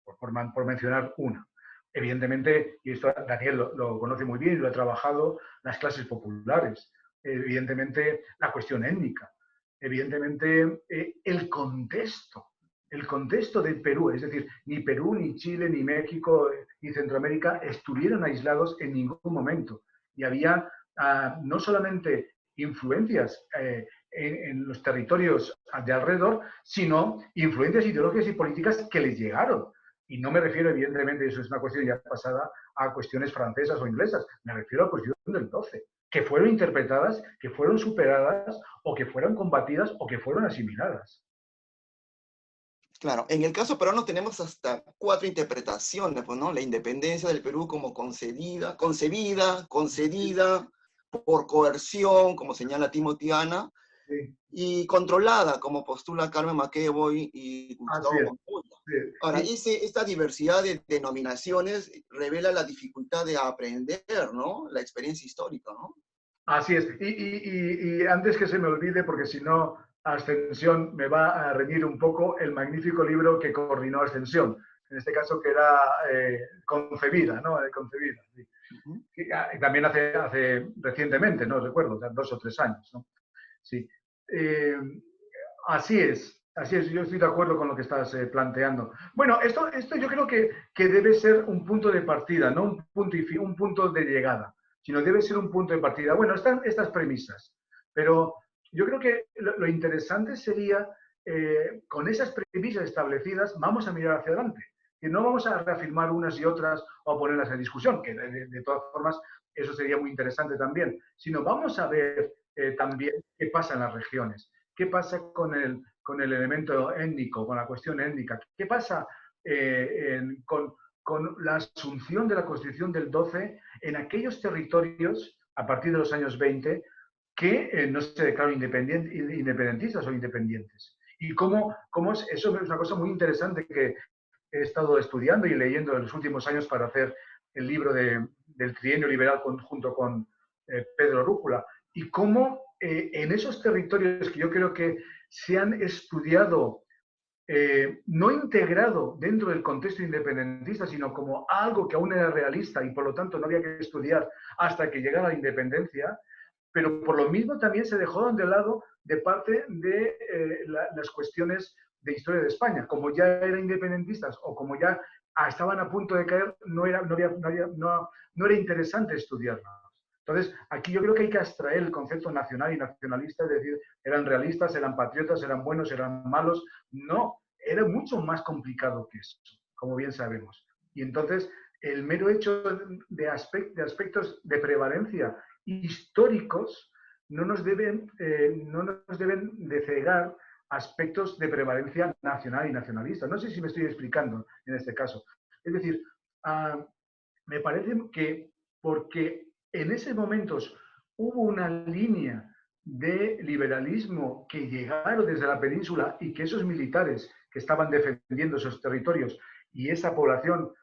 por mencionar una. Evidentemente, y esto Daniel lo conoce muy bien y lo ha trabajado, las clases populares, evidentemente la cuestión étnica, evidentemente el contexto del Perú, es decir, ni Perú, ni Chile, ni México, ni Centroamérica estuvieron aislados en ningún momento. Y había no solamente influencias en los territorios de alrededor, sino influencias ideológicas y políticas que les llegaron. Y no me refiero, evidentemente, eso es una cuestión ya pasada, a cuestiones francesas o inglesas, me refiero a la cuestión del 12, que fueron interpretadas, que fueron superadas, o que fueron combatidas, o que fueron asimiladas. Claro, en el caso peruano tenemos hasta 4 interpretaciones, pues, ¿no? La independencia del Perú como concedida, por coerción, como señala Timotiana, sí, y controlada, como postula Carmen McEvoy y Gustavo Montoya. Sí. Ahora, esta diversidad de denominaciones revela la dificultad de aprender, ¿no? La experiencia histórica, ¿no? Así es. Y antes que se me olvide, porque si no, Ascensión me va a reñir un poco el magnífico libro que coordinó Ascensión, en este caso que era Concebida, ¿no? Concebida. Sí. Que, también hace recientemente, no recuerdo, 2 o 3 años, ¿no? Sí. Así es, yo estoy de acuerdo con lo que estás planteando. Bueno, esto yo creo que debe ser un punto de partida, no un punto de llegada, sino debe ser un punto de partida. Bueno, están estas premisas, pero yo creo que lo interesante sería, con esas premisas establecidas, vamos a mirar hacia adelante. Que no vamos a reafirmar unas y otras o a ponerlas en discusión, que de todas formas eso sería muy interesante también, sino vamos a ver también qué pasa en las regiones. ¿Qué pasa con el elemento étnico, con la cuestión étnica? ¿Qué pasa con la asunción de la Constitución del 12 en aquellos territorios, a partir de los años 20, que no se declaran independentistas o independientes? Y eso es una cosa muy interesante que he estado estudiando y leyendo en los últimos años para hacer el libro del trienio liberal junto con Pedro Rúcula. Y cómo en esos territorios que yo creo que se han estudiado, no integrado dentro del contexto independentista, sino como algo que aún era realista y por lo tanto no había que estudiar hasta que llegara la independencia, pero por lo mismo también se dejaron de lado de parte de las cuestiones de historia de España. Como ya eran independentistas o como ya estaban a punto de caer, no era interesante estudiarlo. Entonces, aquí yo creo que hay que abstraer el concepto nacional y nacionalista, es decir, eran realistas, eran patriotas, eran buenos, eran malos. No, era mucho más complicado que eso, como bien sabemos. Y entonces, el mero hecho de aspectos de prevalencia históricos no nos deben de cegar aspectos de prevalencia nacional y nacionalista. No sé si me estoy explicando en este caso. Es decir, me parece que porque en esos momentos hubo una línea de liberalismo que llegaron desde la península y que esos militares que estaban defendiendo esos territorios y esa población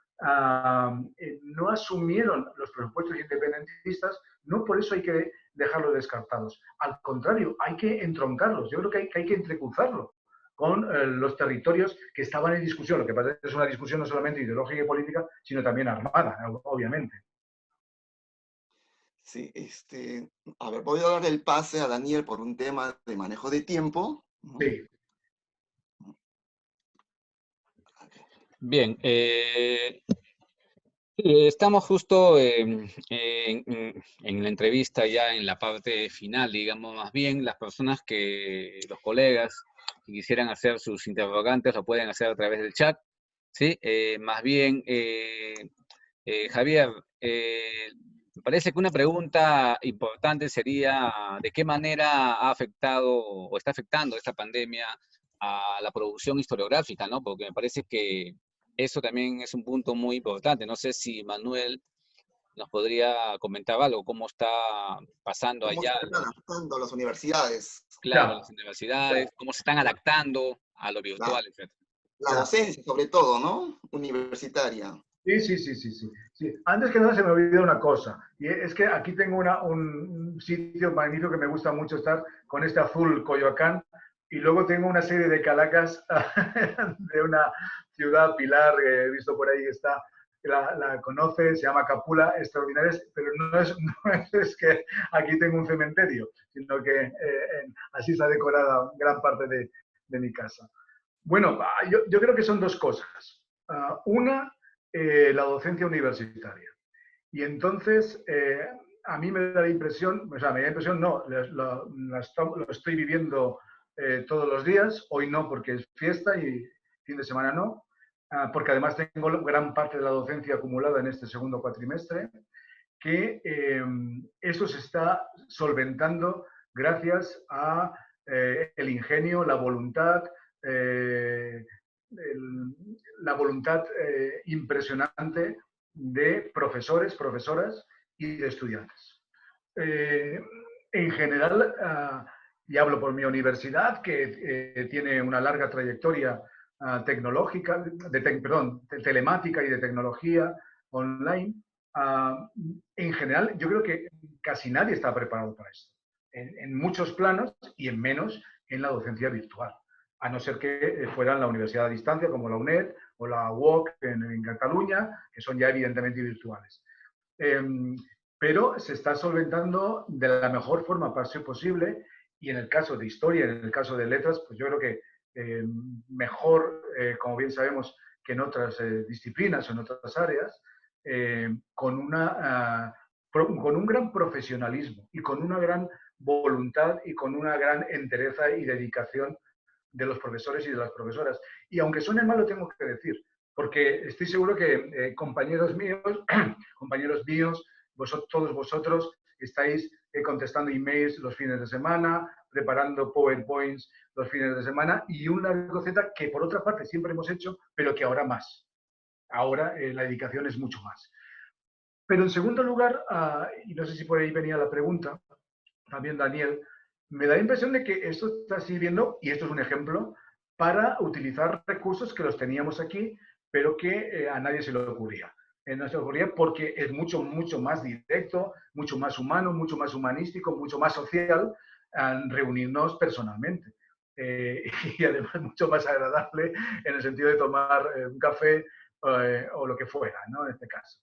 no asumieron los presupuestos independentistas, no por eso hay que dejarlos descartados. Al contrario, hay que entroncarlos. Yo creo que hay que entrecruzarlo con los territorios que estaban en discusión. Lo que pasa es que es una discusión no solamente ideológica y política, sino también armada, obviamente. Sí, a ver, voy a dar el pase a Daniel por un tema de manejo de tiempo. Sí. Bien, estamos justo en la entrevista ya en la parte final, digamos, más bien los colegas que quisieran hacer sus interrogantes lo pueden hacer a través del chat, ¿sí? Más bien, Javier, me parece que una pregunta importante sería ¿de qué manera ha afectado o está afectando esta pandemia a la producción historiográfica, ¿no? Porque me parece que eso también es un punto muy importante. No sé si Manuel ¿Nos podría comentar algo? ¿Cómo está pasando ¿Cómo se allá, están adaptando las universidades? claro, Ya, las universidades? ya, ¿Cómo se están ya, adaptando a lo La, virtual, etcétera? la ya. docencia, sobre todo, ¿no? Universitaria. Sí, sí, sí, sí, sí, sí. Antes que nada se me olvidó una cosa, y es que aquí tengo un sitio magnífico que me gusta mucho estar con este azul Coyoacán, y luego tengo una serie de calacas de una ciudad, Pilar, que he visto por ahí, está, la conoce, se llama Capula, extraordinarias, pero no es que aquí tengo un cementerio, sino que así está decorada gran parte de mi casa. Bueno, yo creo que son dos cosas. Una, la docencia universitaria. Y entonces, a mí me da la impresión, o sea, me da la impresión, no, lo estoy viviendo todos los días, hoy no porque es fiesta y fin de semana no, porque además tengo gran parte de la docencia acumulada en este segundo cuatrimestre, que eso se está solventando gracias a el ingenio, la voluntad, eh, la voluntad impresionante de profesores, profesoras y de estudiantes. Eh, en general, y hablo por mi universidad, que tiene una larga trayectoria tecnológica, perdón, telemática y de tecnología online, en general, yo creo que casi nadie está preparado para esto, en muchos planos y en menos en la docencia virtual, a no ser que fuera en la universidad a distancia como la UNED o la UOC en Cataluña, que son ya evidentemente virtuales. Eh, pero se está solventando de la mejor forma posible y en el caso de historia, en el caso de letras, pues yo creo que mejor, como bien sabemos, que en otras disciplinas o en otras áreas, con un gran profesionalismo y con una gran voluntad y con una gran entereza y dedicación de los profesores y de las profesoras. Y aunque suene mal, lo tengo que decir, porque estoy seguro que compañeros míos, todos vosotros estáis contestando emails los fines de semana, preparando PowerPoints los fines de semana y un largo etcétera que por otra parte siempre hemos hecho, pero que ahora más. Ahora la dedicación es mucho más. Pero en segundo lugar, y no sé si por ahí venía la pregunta, también Daniel, me da la impresión de que esto está sirviendo, y esto es un ejemplo, para utilizar recursos que los teníamos aquí, pero que a nadie se le ocurría. No se le ocurría porque es mucho, mucho más directo, mucho más humano, mucho más humanístico, mucho más social reunirnos personalmente. Y además mucho más agradable en el sentido de tomar un café o lo que fuera, ¿no? En este caso.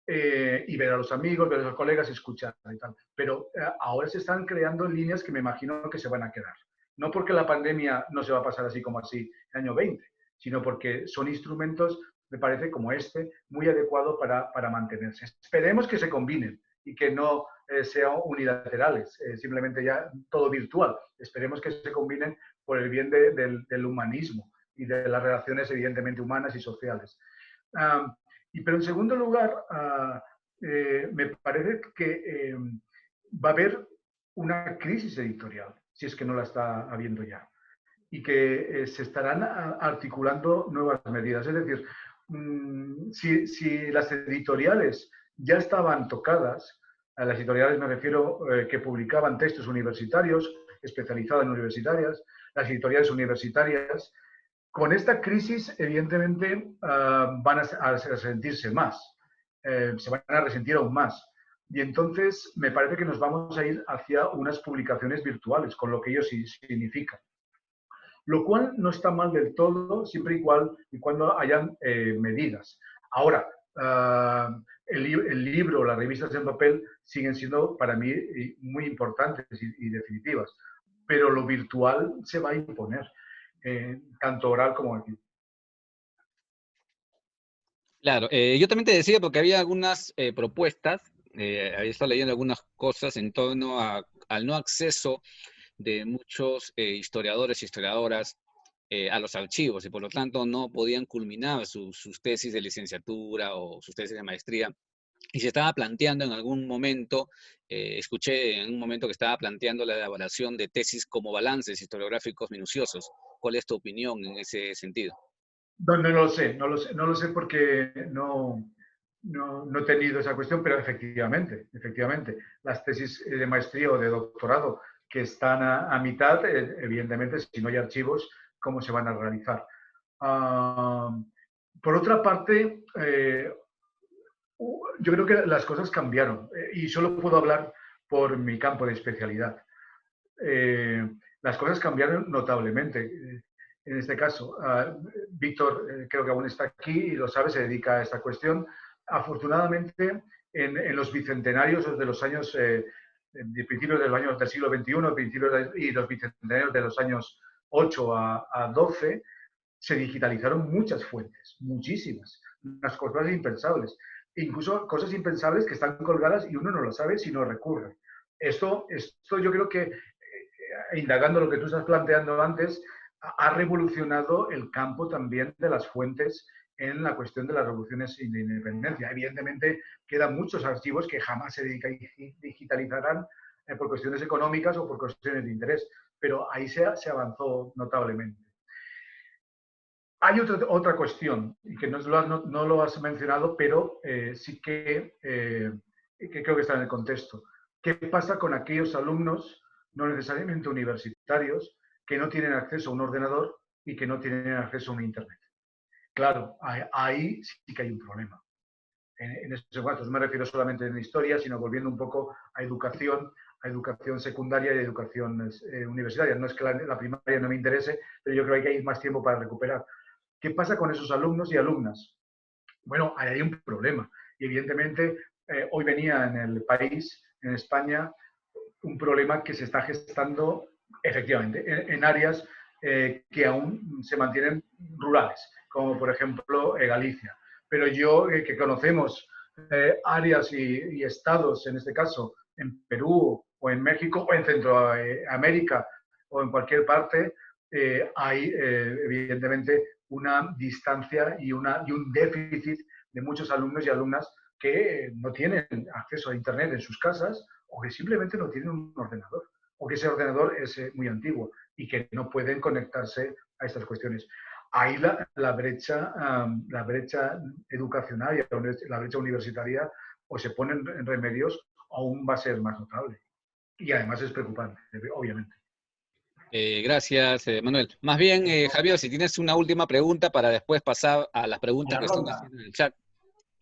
Y ver a los amigos, ver a los colegas, escuchar y tal. Pero ahora se están creando líneas que me imagino que se van a quedar. No porque la pandemia no se va a pasar así como así el año 20, sino porque son instrumentos, me parece, como este, muy adecuado para mantenerse. Esperemos que se combinen y que no sean unilaterales, simplemente ya todo virtual. Esperemos que se combinen por el bien del humanismo y de las relaciones evidentemente humanas y sociales. Pero en segundo lugar, me parece que va a haber una crisis editorial, si es que no la está habiendo ya, y que se estarán articulando nuevas medidas. Es decir, si las editoriales ya estaban tocadas, a las editoriales me refiero que publicaban textos universitarios, especializados en universitarias, las editoriales universitarias, con esta crisis, evidentemente, van a sentirse más, se van a resentir aún más. Y entonces me parece que nos vamos a ir hacia unas publicaciones virtuales, con lo que ello sí significa. Lo cual no está mal del todo, siempre y cuando hayan medidas. Ahora, el libro, las revistas en papel siguen siendo para mí muy importantes y definitivas, pero lo virtual se va a imponer, tanto oral como aquí. Claro, yo también te decía porque había algunas propuestas, había estado leyendo algunas cosas en torno al no acceso de muchos historiadores y historiadoras a los archivos y por lo tanto no podían culminar sus tesis de licenciatura o sus tesis de maestría. Y se estaba planteando en algún momento, escuché en un momento que estaba planteando la elaboración de tesis como balances historiográficos minuciosos. ¿Cuál es tu opinión en ese sentido? No lo sé, no lo sé porque no. no he tenido esa cuestión, pero efectivamente, las tesis de maestría o de doctorado que están a mitad, evidentemente, si no hay archivos, ¿cómo se van a realizar? Por otra parte, yo creo que las cosas cambiaron y solo puedo hablar por mi campo de especialidad. Las cosas cambiaron notablemente. En este caso, Víctor creo que aún está aquí y lo sabe, se dedica a esta cuestión. Afortunadamente, en los bicentenarios de los años, de principios de los años del siglo XXI, y los bicentenarios de los años 8 a 12, se digitalizaron muchas fuentes, muchísimas, unas cosas impensables. Incluso cosas impensables que están colgadas y uno no lo sabe si no recurre. Esto yo creo que, indagando lo que tú estás planteando antes, ha revolucionado el campo también de las fuentes en la cuestión de las revoluciones y de independencia. Evidentemente, quedan muchos archivos que jamás se digitalizarán por cuestiones económicas o por cuestiones de interés, pero ahí se avanzó notablemente. Hay otra cuestión, y que no lo has mencionado, pero sí que creo que está en el contexto. ¿Qué pasa con aquellos alumnos, no necesariamente universitarios, que no tienen acceso a un ordenador y que no tienen acceso a un Internet? Claro, ahí sí que hay un problema. En esos casos no me refiero solamente a historia, sino volviendo un poco a educación secundaria y educación universitaria. No es que la primaria no me interese, pero yo creo que hay más tiempo para recuperar. ¿Qué pasa con esos alumnos y alumnas? Bueno, ahí hay un problema. Y evidentemente, hoy venía en el país, en España, un problema que se está gestando efectivamente en áreas que aún se mantienen rurales, como por ejemplo Galicia. Pero que conocemos áreas y estados, en este caso en Perú o en México o en Centroamérica o en cualquier parte, hay evidentemente una distancia y un déficit de muchos alumnos y alumnas que no tienen acceso a Internet en sus casas o que simplemente no tienen un ordenador o que ese ordenador es muy antiguo y que no pueden conectarse a estas cuestiones. Ahí la brecha educacional y la brecha universitaria o se ponen en remedios o aún va a ser más notable. Y además es preocupante, obviamente. Gracias, Manuel. Más bien, Javier, si tienes una última pregunta para después pasar a las preguntas que están haciendo en el chat.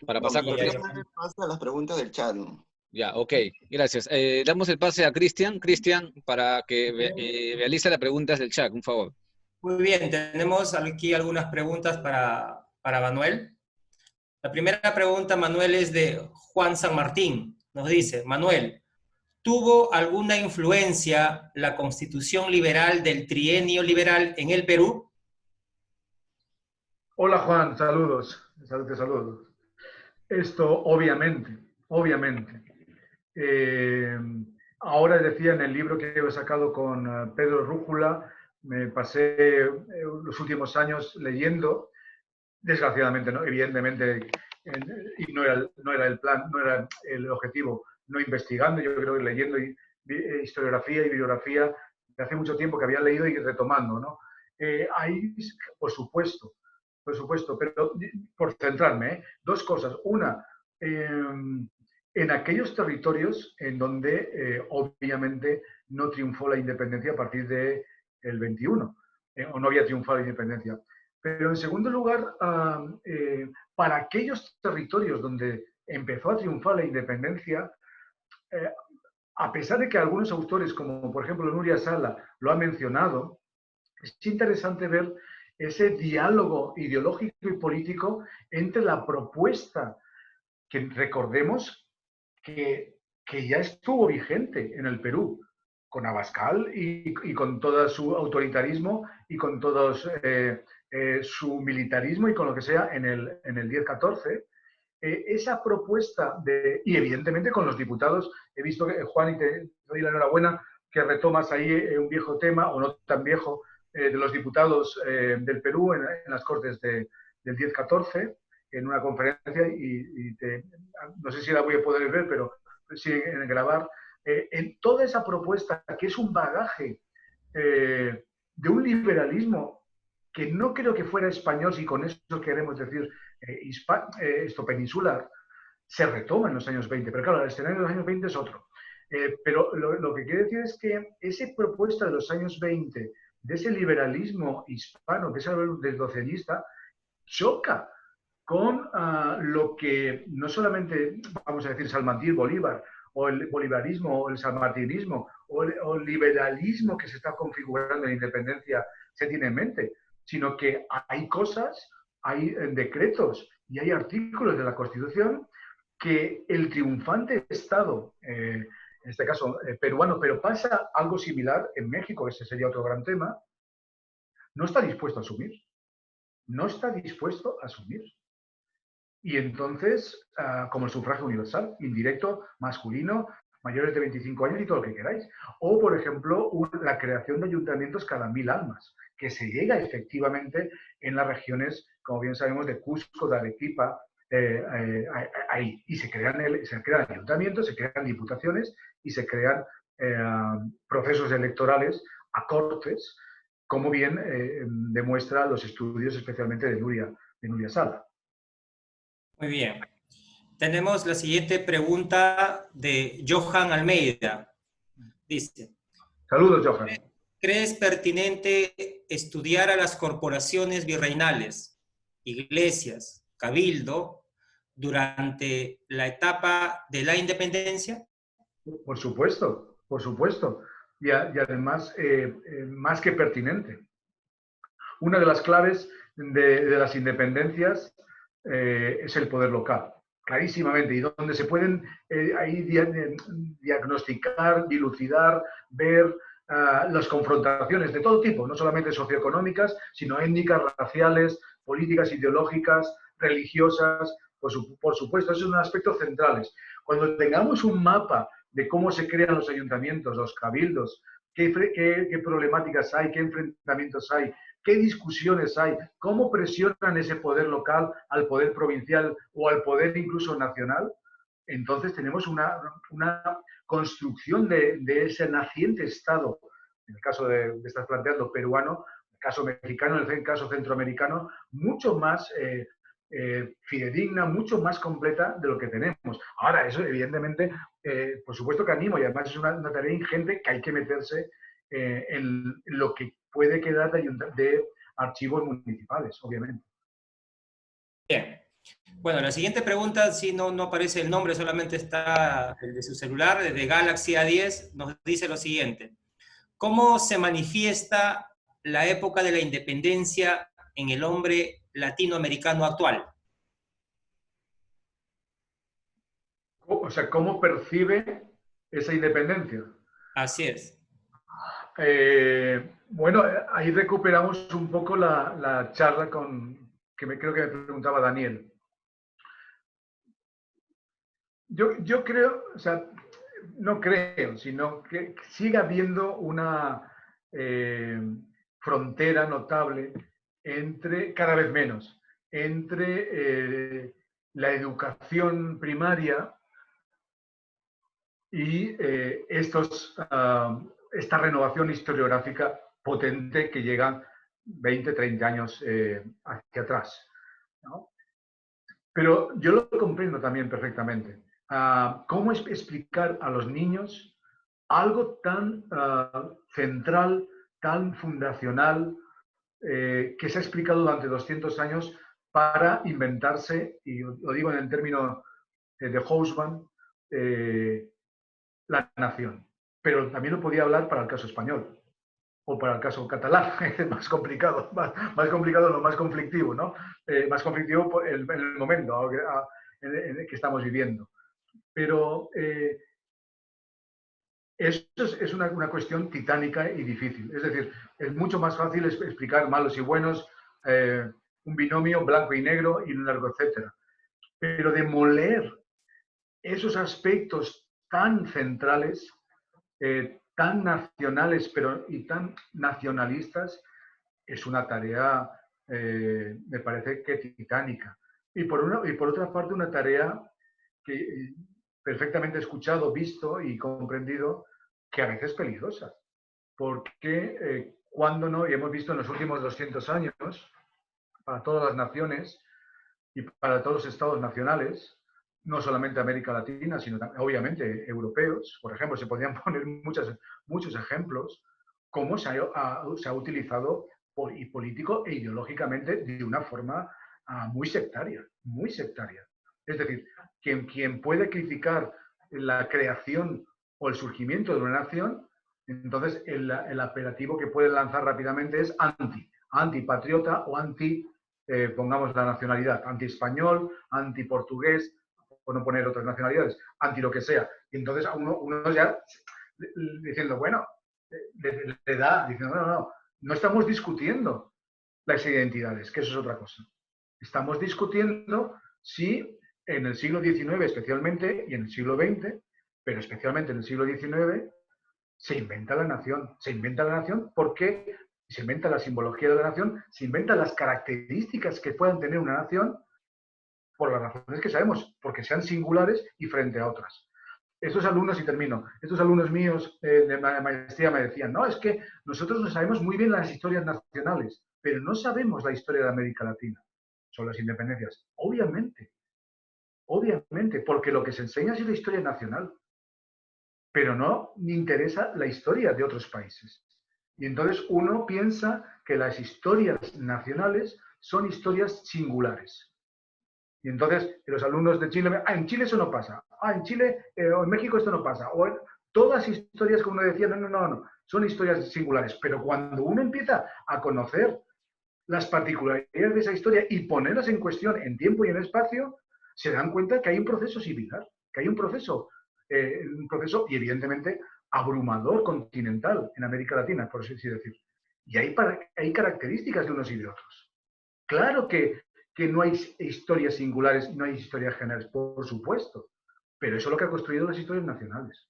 Para pasar con pasa a las preguntas del chat, ¿no? Ya, ok, gracias. Damos el pase a Cristian. Cristian, para que realice las preguntas del chat, un favor. Muy bien, tenemos aquí algunas preguntas para Manuel. La primera pregunta, Manuel, es de Juan San Martín. Nos dice, Manuel, ¿tuvo alguna influencia la Constitución liberal del trienio liberal en el Perú? Hola Juan, saludos. Saludos. Esto obviamente. Ahora decía en el libro que he sacado con Pedro Rújula, me pasé los últimos años leyendo, desgraciadamente, ¿no? Evidentemente, y no era el plan, no era el objetivo, no investigando, yo creo que leyendo historiografía y bibliografía de hace mucho tiempo que había leído y retomando, ¿no? Ahí, por supuesto, pero por centrarme, dos cosas. Una, en aquellos territorios en donde obviamente no triunfó la independencia a partir del 21, o no había triunfado la independencia. Pero en segundo lugar, para aquellos territorios donde empezó a triunfar la independencia, a pesar de que algunos autores, como por ejemplo Nuria Sala, lo ha mencionado, es interesante ver ese diálogo ideológico y político entre la propuesta que recordemos que ya estuvo vigente en el Perú, con Abascal y con todo su autoritarismo y con todo su militarismo y con lo que sea en el 10-14, esa propuesta y evidentemente con los diputados, he visto que Juan, y te doy la enhorabuena, que retomas ahí un viejo tema, o no tan viejo, de los diputados del Perú en las Cortes del 10-14, en una conferencia, no sé si la voy a poder ver, pero sí en grabar, en toda esa propuesta, que es un bagaje de un liberalismo que no creo que fuera español, si con eso queremos decir peninsular, se retoma en los años 20, pero claro, el escenario de los años 20 es otro. Pero lo que quiero decir es que esa propuesta de los años 20, de ese liberalismo hispano, que es el desdocenista, choca con lo que no solamente, vamos a decir, Salmantín, Bolívar, o el bolivarismo, o el salmartinismo, o el liberalismo que se está configurando en la independencia se tiene en mente, sino que hay cosas, hay decretos y hay artículos de la Constitución que el triunfante Estado, en este caso peruano, pero pasa algo similar en México, ese sería otro gran tema, no está dispuesto a asumir. No está dispuesto a asumir. Y entonces, como el sufragio universal, indirecto, masculino, mayores de 25 años y todo lo que queráis. O, por ejemplo, la creación de ayuntamientos cada 1000 almas, que se llega efectivamente en las regiones, como bien sabemos, de Cusco, de Arequipa, ahí. Y se crean ayuntamientos, se crean diputaciones y se crean procesos electorales a cortes, como bien demuestra los estudios especialmente de Nuria Sala. Muy bien. Tenemos la siguiente pregunta de Johan Almeida. Dice: Saludos, Johan. ¿Crees pertinente estudiar a las corporaciones virreinales, iglesias, cabildo, durante la etapa de la independencia? Por supuesto, por supuesto. Y además, más que pertinente. Una de las claves de las independencias es el poder local, clarísimamente, y donde se pueden ahí diagnosticar, dilucidar, ver las confrontaciones de todo tipo, no solamente socioeconómicas, sino étnicas, raciales, políticas, ideológicas, religiosas, por supuesto, esos son aspectos centrales. Cuando tengamos un mapa de cómo se crean los ayuntamientos, los cabildos, qué problemáticas hay, qué enfrentamientos hay, qué discusiones hay, cómo presionan ese poder local al poder provincial o al poder incluso nacional, entonces tenemos una construcción de ese naciente Estado, en el caso de estás planteando peruano, en el caso mexicano, en el caso centroamericano, mucho más fidedigna, mucho más completa de lo que tenemos. Ahora, eso evidentemente, por supuesto que animo, y además es una tarea ingente que hay que meterse en lo que puede quedar de archivos municipales, obviamente. Bien. Bueno, la siguiente pregunta, si no aparece el nombre, solamente está el de su celular, desde Galaxy A10, nos dice lo siguiente: ¿cómo se manifiesta la época de la independencia en el hombre latinoamericano actual? O sea, ¿cómo percibe esa independencia? Así es. Bueno, ahí recuperamos un poco la charla creo que me preguntaba Daniel. Yo creo, o sea, no creo, sino que sigue habiendo una frontera notable cada vez menos, entre la educación primaria y esta renovación historiográfica potente que llega 20, 30 años hacia atrás, ¿no? Pero yo lo comprendo también perfectamente. ¿Cómo explicar a los niños algo tan central, tan fundacional, que se ha explicado durante 200 años para inventarse, y lo digo en el término de Hobsbawm, la nación? Pero también lo podía hablar para el caso español o para el caso catalán. Es más complicado, más complicado, lo más conflictivo, ¿no? Más conflictivo por el momento en el que estamos viviendo. Pero esto es una cuestión titánica y difícil. Es decir, es mucho más fácil explicar malos y buenos, un binomio blanco y negro y un largo etcétera. Pero demoler esos aspectos tan centrales, tan nacionales y tan nacionalistas, es una tarea, me parece que titánica. Y por otra parte, una tarea que perfectamente escuchado, visto y comprendido, que a veces es peligrosa. Porque cuando no, y hemos visto en los últimos 200 años, para todas las naciones y para todos los estados nacionales, no solamente América Latina, sino también, obviamente, europeos. Por ejemplo, se podrían poner muchos ejemplos, cómo se ha utilizado y político e ideológicamente de una forma muy sectaria, muy sectaria. Es decir, quien puede criticar la creación o el surgimiento de una nación, entonces el apelativo que puede lanzar rápidamente es antipatriota o pongamos la nacionalidad, anti-español, anti-portugués, por no poner otras nacionalidades, anti lo que sea. Y entonces a uno ya diciendo, bueno, le da, diciendo, no estamos discutiendo las identidades, que eso es otra cosa. Estamos discutiendo si en el siglo XIX especialmente, y en el siglo XX, pero especialmente en el siglo XIX, se inventa la nación. Se inventa la nación porque se inventa la simbología de la nación, se inventan las características que puedan tener una nación por las razones que sabemos, porque sean singulares y frente a otras. Estos alumnos, y termino, estos alumnos míos de maestría me decían, no, es que nosotros no sabemos muy bien las historias nacionales, pero no sabemos la historia de América Latina, son las independencias. Obviamente, porque lo que se enseña es la historia nacional, pero no me interesa la historia de otros países. Y entonces uno piensa que las historias nacionales son historias singulares. Y entonces los alumnos de Chile, en Chile eso no pasa, en Chile o en México esto no pasa, todas historias como uno decía, no, son historias singulares, pero cuando uno empieza a conocer las particularidades de esa historia y ponerlas en cuestión en tiempo y en espacio, se dan cuenta que hay un proceso similar, que hay un proceso y evidentemente abrumador continental en América Latina, por así decir. Y hay características de unos y de otros. Claro que no hay historias singulares, no hay historias generales, por supuesto, pero eso es lo que ha construido las historias nacionales.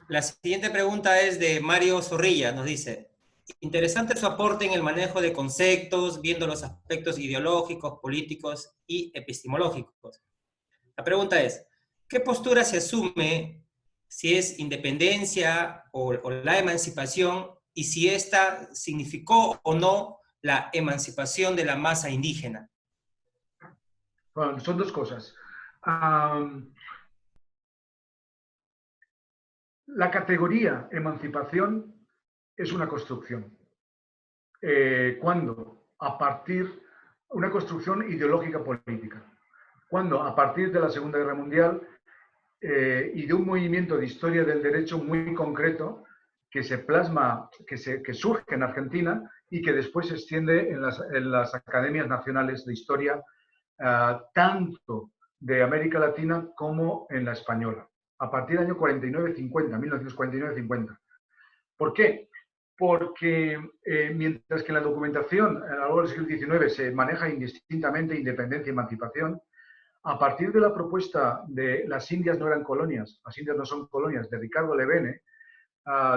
La siguiente pregunta es de Mario Zorrilla, nos dice, interesante su aporte en el manejo de conceptos, viendo los aspectos ideológicos, políticos y epistemológicos. La pregunta es, ¿qué postura se asume si es independencia o la emancipación y si esta significó o no la emancipación de la masa indígena? Bueno, son dos cosas. La categoría emancipación es una construcción. Una construcción ideológica política. Cuando a partir de la Segunda Guerra Mundial y de un movimiento de historia del derecho muy concreto que se plasma, que surge en Argentina y que después se extiende en las academias nacionales de historia, tanto de América Latina como en la española, a partir del año 49-50, 1949-50. ¿Por qué? Porque mientras que en la documentación a lo largo del siglo XIX se maneja indistintamente independencia y emancipación, a partir de la propuesta de las Indias no eran colonias, las Indias no son colonias, de Ricardo Levene,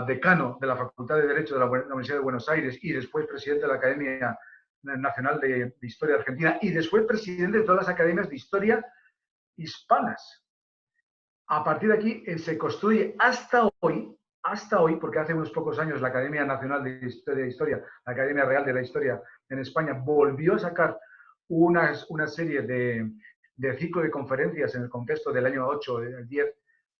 decano de la Facultad de Derecho de la Universidad de Buenos Aires y después presidente de la Academia Nacional de Historia de Argentina y después presidente de todas las academias de historia hispanas. A partir de aquí se construye hasta hoy, porque hace unos pocos años la Academia Nacional de Historia, la Academia Real de la Historia en España, volvió a sacar una serie de ciclo de conferencias en el contexto del año 8, del 10,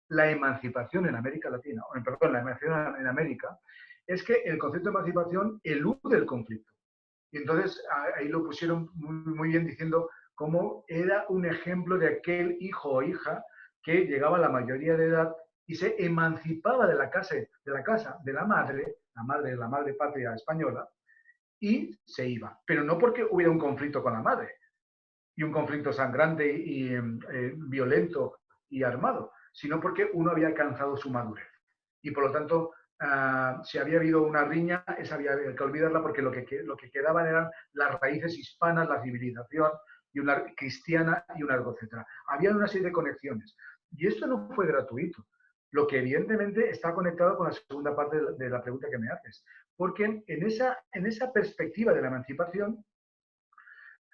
la emancipación en América Latina, perdón, la emancipación en América, es que el concepto de emancipación elude el conflicto. Y entonces ahí lo pusieron muy bien diciendo cómo era un ejemplo de aquel hijo o hija que llegaba a la mayoría de edad y se emancipaba de la casa de la madre patria española, y se iba. Pero no porque hubiera un conflicto con la madre, y un conflicto sangrante y violento y armado, sino porque uno había alcanzado su madurez. Y por lo tanto, si había habido una riña, esa había que olvidarla porque lo que quedaban eran las raíces hispanas, la civilización y una cristiana y un algo, etcétera. Había una serie de conexiones. Y esto no fue gratuito. Lo que evidentemente está conectado con la segunda parte de la pregunta que me haces. Porque en esa perspectiva de la emancipación,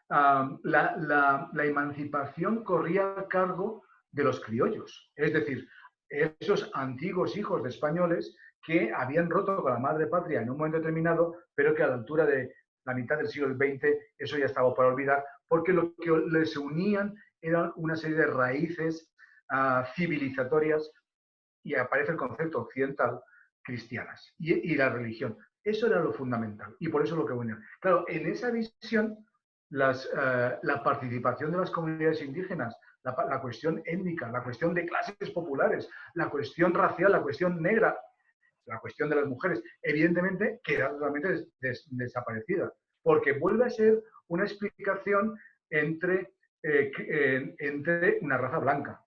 la emancipación corría a cargo de los criollos. Es decir, esos antiguos hijos de españoles que habían roto con la madre patria en un momento determinado, pero que a la altura de la mitad del siglo XX, eso ya estaba por olvidar, porque lo que les unían eran una serie de raíces civilizatorias, y aparece el concepto occidental, cristianas, y la religión. Eso era lo fundamental, y por eso lo que unía. Claro, en esa visión, la participación de las comunidades indígenas, la cuestión étnica, la cuestión de clases populares, la cuestión racial, la cuestión negra, la cuestión de las mujeres, evidentemente queda totalmente desaparecida, porque vuelve a ser una explicación entre una raza blanca.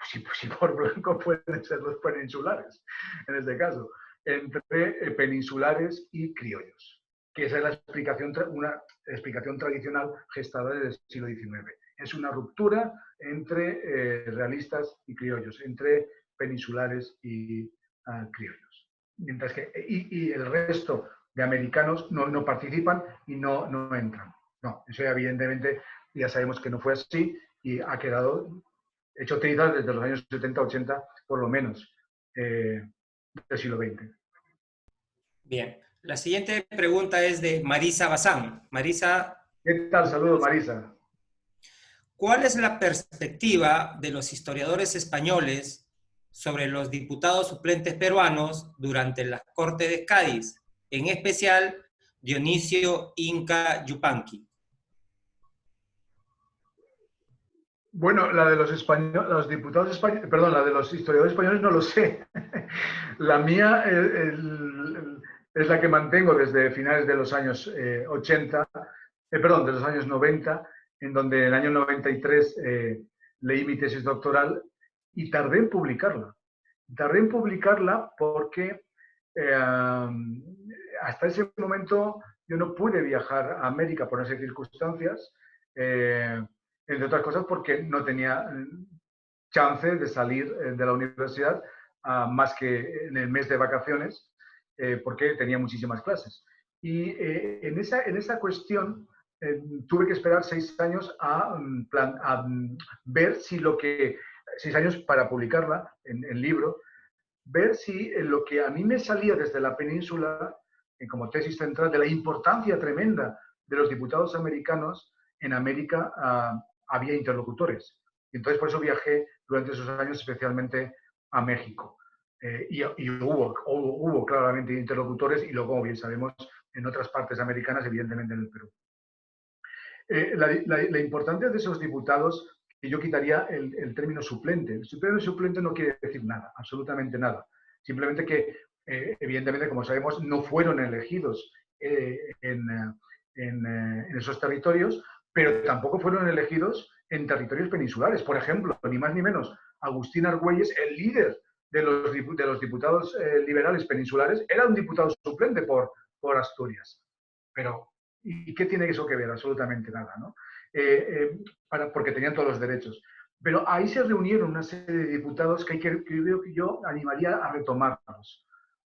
Si por blanco pueden ser los peninsulares, en este caso, entre peninsulares y criollos, que esa es una explicación tradicional gestada desde el siglo XIX. Es una ruptura entre realistas y criollos, entre peninsulares y criollos. Mientras que, y el resto de americanos no participan y no entran. No, eso ya, evidentemente ya sabemos que no fue así y ha quedado hecho utilizar desde los años 70, 80, por lo menos, del siglo XX. Bien. La siguiente pregunta es de Marisa Bazán. Marisa. ¿Qué tal? Saludos, Marisa. ¿Cuál es la perspectiva de los historiadores españoles sobre los diputados suplentes peruanos durante la Corte de Cádiz, en especial Dionisio Inca Yupanqui? Bueno, la de los diputados españoles, perdón, la de los historiadores españoles no lo sé. La mía es la que mantengo desde finales de los años 80, perdón, de los años 90, en donde en el año 93 leí mi tesis doctoral y tardé en publicarla. Tardé en publicarla porque hasta ese momento yo no pude viajar a América por esas circunstancias, entre otras cosas porque no tenía chance de salir de la universidad más que en el mes de vacaciones, porque tenía muchísimas clases. Y en esa cuestión tuve que esperar 6 años a ver si 6 años para publicarla en libro, ver si lo que a mí me salía desde la península, como tesis central, de la importancia tremenda de los diputados americanos en América, había interlocutores. Y entonces por eso viajé durante esos años especialmente a México. Y hubo claramente interlocutores y luego, como bien sabemos, en otras partes americanas, evidentemente en el Perú. La importancia de esos diputados, que yo quitaría el término suplente. El término suplente no quiere decir nada, absolutamente nada. Simplemente que, evidentemente, como sabemos, no fueron elegidos en esos territorios, pero tampoco fueron elegidos en territorios peninsulares. Por ejemplo, ni más ni menos, Agustín Argüelles, el líder de los diputados liberales peninsulares, era un diputado suplente por Asturias. Pero, ¿y qué tiene eso que ver? Absolutamente nada, ¿no? Porque tenían todos los derechos. Pero ahí se reunieron una serie de diputados que yo animaría a retomarlos.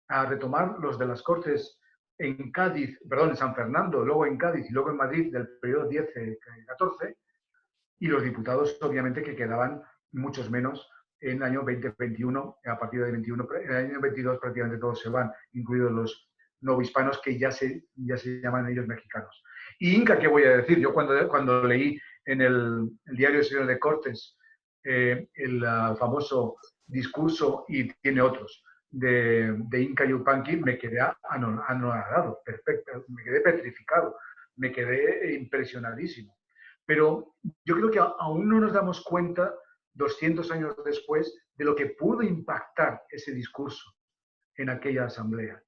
A retomar los de las Cortes en Cádiz, perdón, en San Fernando, luego en Cádiz y luego en Madrid del periodo 10-14, y los diputados, obviamente, que quedaban muchos menos en el año 2021, a partir del 21, en el año 22 prácticamente todos se van, incluidos los novohispanos que ya se llaman ellos mexicanos. Y Inca, ¿qué voy a decir? Yo cuando leí en el diario del Señor de Cortes el famoso discurso, y tiene otros, de Inca Yupanqui, me quedé anonadado, me quedé petrificado, me quedé impresionadísimo. Pero yo creo que aún no nos damos cuenta, 200 años después, de lo que pudo impactar ese discurso en aquella asamblea.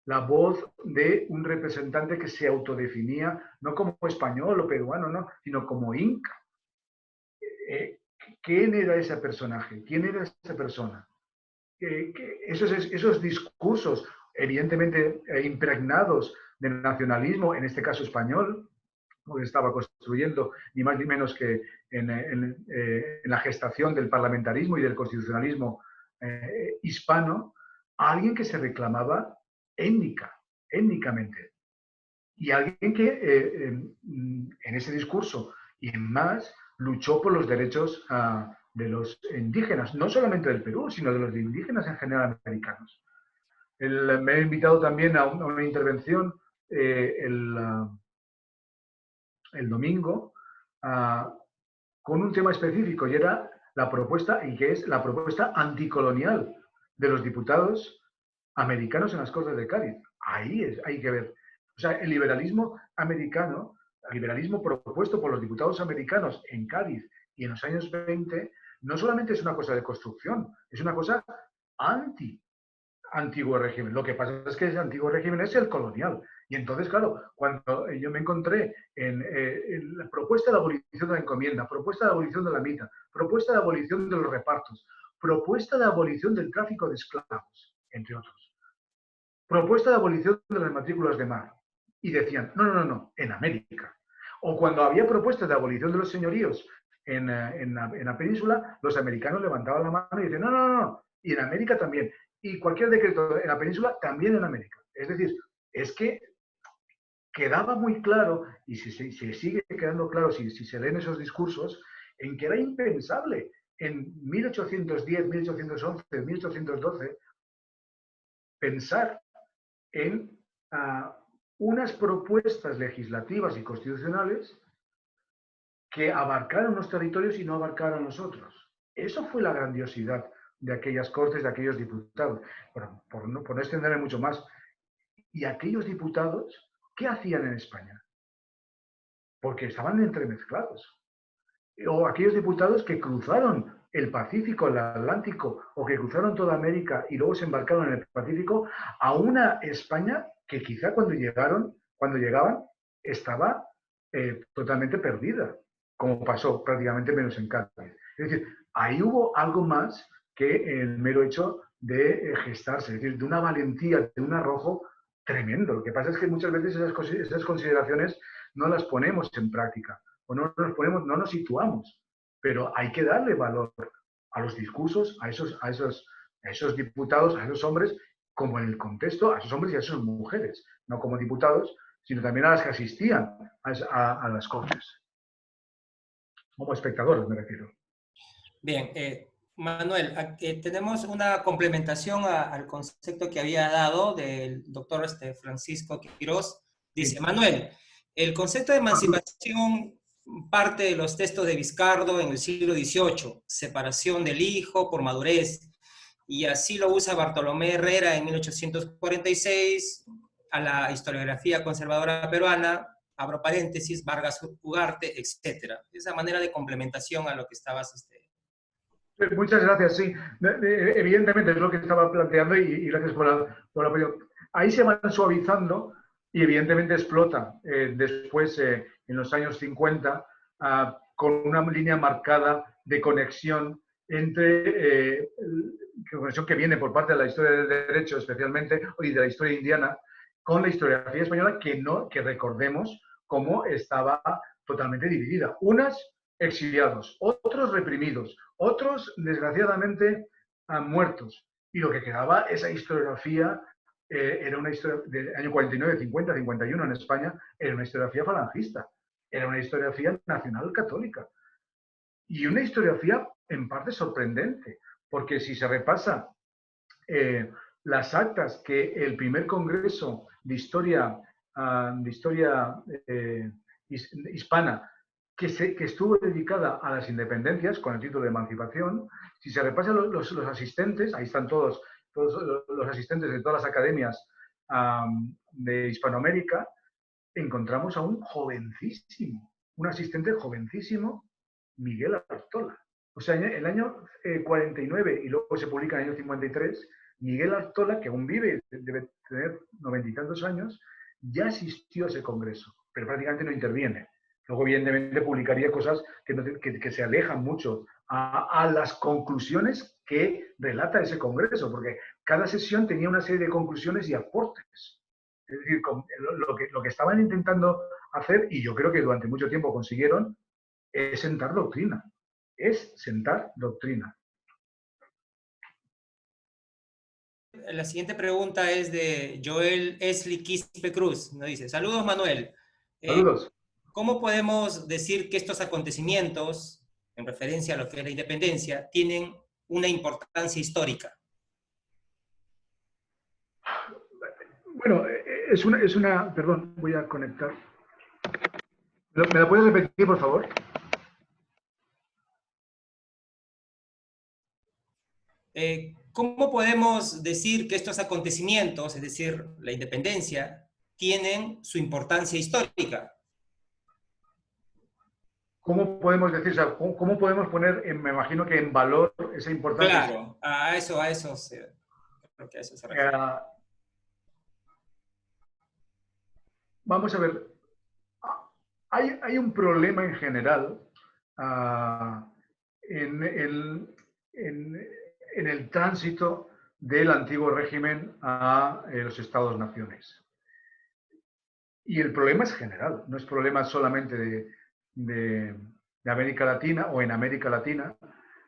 La voz de un representante que se autodefinía no como español o peruano, no, sino como inca. ¿Quién era ese personaje? ¿Quién era esa persona? Esos discursos, evidentemente impregnados de nacionalismo, en este caso español, que estaba construyendo ni más ni menos que en la gestación del parlamentarismo y del constitucionalismo hispano, a alguien que se reclamaba étnicamente. Y alguien que en ese discurso y en más luchó por los derechos de los indígenas, no solamente del Perú, sino de los indígenas en general americanos. Me he invitado también a una intervención el domingo con un tema específico, y era la propuesta, y que es la propuesta anticolonial de los diputados americanos en las Cortes de Cádiz. Ahí hay que ver. O sea, el liberalismo americano, el liberalismo propuesto por los diputados americanos en Cádiz y en los años 20, no solamente es una cosa de construcción, es una cosa antiguo régimen. Lo que pasa es que ese antiguo régimen es el colonial. Y entonces, claro, cuando yo me encontré en la propuesta de abolición de la encomienda, propuesta de abolición de la mitad, propuesta de abolición de los repartos, propuesta de abolición del tráfico de esclavos, entre otros, propuesta de abolición de las matrículas de mar, y decían, no, en América. O cuando había propuestas de abolición de los señoríos en la península, los americanos levantaban la mano y decían, no, y en América también. Y cualquier decreto en la península, también en América. Es decir, es que quedaba muy claro, y se sigue quedando claro si se leen esos discursos, en que era impensable en 1810, 1811, 1812, pensar en unas propuestas legislativas y constitucionales que abarcaran unos territorios y no abarcaran los otros. Eso fue la grandiosidad de aquellas cortes, de aquellos diputados. Bueno, por no extenderme mucho más. ¿Y aquellos diputados qué hacían en España? Porque estaban entremezclados. O aquellos diputados que cruzaron el Pacífico, el Atlántico, o que cruzaron toda América y luego se embarcaron en el Pacífico, a una España que quizá cuando llegaban, estaba totalmente perdida, como pasó prácticamente menos en Cádiz. Es decir, ahí hubo algo más que el mero hecho de gestarse, es decir, de una valentía, de un arrojo tremendo. Lo que pasa es que muchas veces esas consideraciones no las ponemos en práctica, o no nos situamos, pero hay que darle valor a los discursos, a esos diputados, a esos hombres, como en el contexto, a esos hombres y a esas mujeres, no como diputados, sino también a las que asistían a las Cortes. Como espectadores, me refiero. Bien, Manuel, tenemos una complementación al concepto que había dado del doctor Francisco Quirós. Dice, Manuel, el concepto de emancipación parte de los textos de Vizcardo en el siglo XVIII, separación del hijo por madurez, y así lo usa Bartolomé Herrera en 1846, a la historiografía conservadora peruana, abro paréntesis, Vargas Ugarte, etc. Esa manera de complementación a lo que estabas... Muchas gracias, sí. Evidentemente es lo que estaba planteando y gracias por el apoyo. Ahí se van suavizando y evidentemente explota después, en los años 50, con una línea marcada de conexión entre conexión que viene por parte de la historia del derecho especialmente, y de la historia indiana, con la historiografía española, que recordemos cómo estaba totalmente dividida. Unas exiliados, otros reprimidos, otros desgraciadamente muertos. Y lo que quedaba, esa historiografía, era una historia del año 49, 50, 51 en España, era una historiografía falangista, era una historiografía nacional católica. Y una historiografía en parte sorprendente, porque si se repasa las actas que el primer congreso de historia hispana que estuvo dedicada a las independencias con el título de emancipación, si se repasan los asistentes, ahí están todos los asistentes de todas las academias de Hispanoamérica, encontramos a un jovencísimo, un asistente jovencísimo, Miguel Artola. O sea, en el año 49 y luego se publica en el año 53, Miguel Artola, que aún vive, debe tener 90 y tantos años, ya asistió a ese congreso, pero prácticamente no interviene. Luego, evidentemente, publicaría cosas que se alejan mucho a las conclusiones que relata ese congreso, porque cada sesión tenía una serie de conclusiones y aportes. Es decir, lo que estaban intentando hacer, y yo creo que durante mucho tiempo consiguieron, es sentar doctrina. Es sentar doctrina. La siguiente pregunta es de Joel Esli Quispe Cruz. Nos dice, saludos Manuel. Saludos. ¿Cómo podemos decir que estos acontecimientos, en referencia a lo que es la independencia, tienen una importancia histórica? Bueno, Perdón, voy a conectar. ¿Me la puedes repetir, por favor? ¿Cómo podemos decir que estos acontecimientos, es decir, la independencia, tienen su importancia histórica? ¿Cómo podemos decir, o sea, cómo podemos poner, me imagino que en valor esa importancia? Claro, a eso creo que a eso se refiere. Vamos a ver, hay un problema en general en el tránsito del antiguo régimen a los Estados-naciones. Y el problema es general, no es problema solamente de América Latina o en América Latina,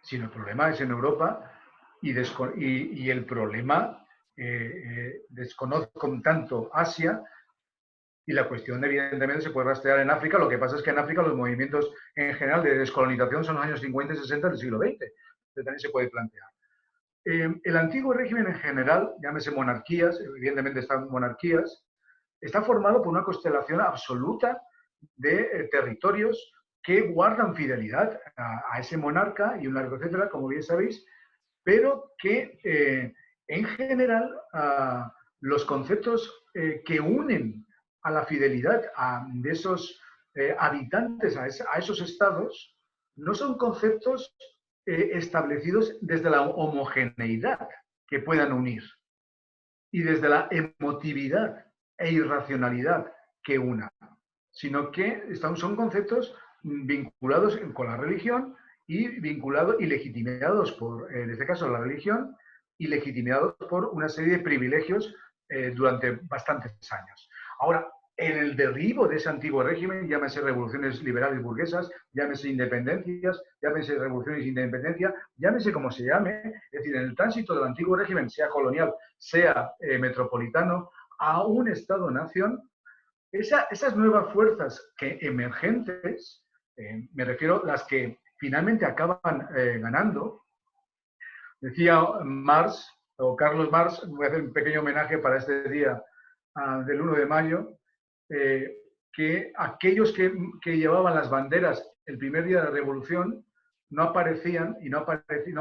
sino el problema es en Europa y el problema desconozco un tanto Asia, y la cuestión evidentemente se puede rastrear en África. Lo que pasa es que en África los movimientos en general de descolonización son los años 50 y 60 del siglo XX, que también se puede plantear. El antiguo régimen en general, llámese monarquías, evidentemente están monarquías, está formado por una constelación absoluta de territorios que guardan fidelidad a ese monarca y un largo etcétera, como bien sabéis, pero que en general los conceptos que unen a la fidelidad de esos habitantes a esos estados no son conceptos establecidos desde la homogeneidad que puedan unir y desde la emotividad e irracionalidad que una, sino que son conceptos vinculados con la religión y vinculados y legitimados por, en este caso, la religión y legitimados por una serie de privilegios durante bastantes años. Ahora, en el derribo de ese antiguo régimen, llámese revoluciones liberales burguesas, llámese independencias, llámese revoluciones de independencia, llámese como se llame, es decir, en el tránsito del antiguo régimen, sea colonial, sea metropolitano, a un Estado-nación, esas nuevas fuerzas que emergentes, me refiero a las que finalmente acaban ganando, decía Marx, o Carlos Marx, voy a hacer un pequeño homenaje para este día del 1 de mayo, que aquellos que llevaban las banderas el primer día de la revolución no aparecían y no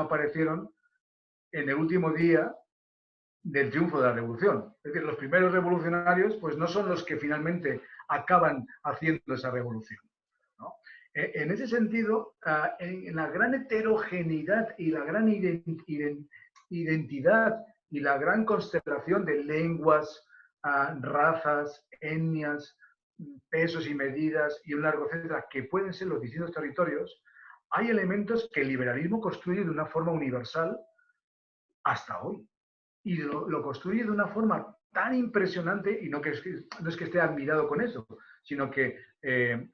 aparecieron en el último día del triunfo de la revolución. Es decir, los primeros revolucionarios pues no son los que finalmente acaban haciendo esa revolución, ¿no? En ese sentido, en la gran heterogeneidad y la gran identidad y la gran constelación de lenguas, razas, etnias, pesos y medidas y un largo etcétera que pueden ser los distintos territorios, hay elementos que el liberalismo construye de una forma universal hasta hoy. Y lo construye de una forma tan impresionante, y no es que esté admirado con eso, sino que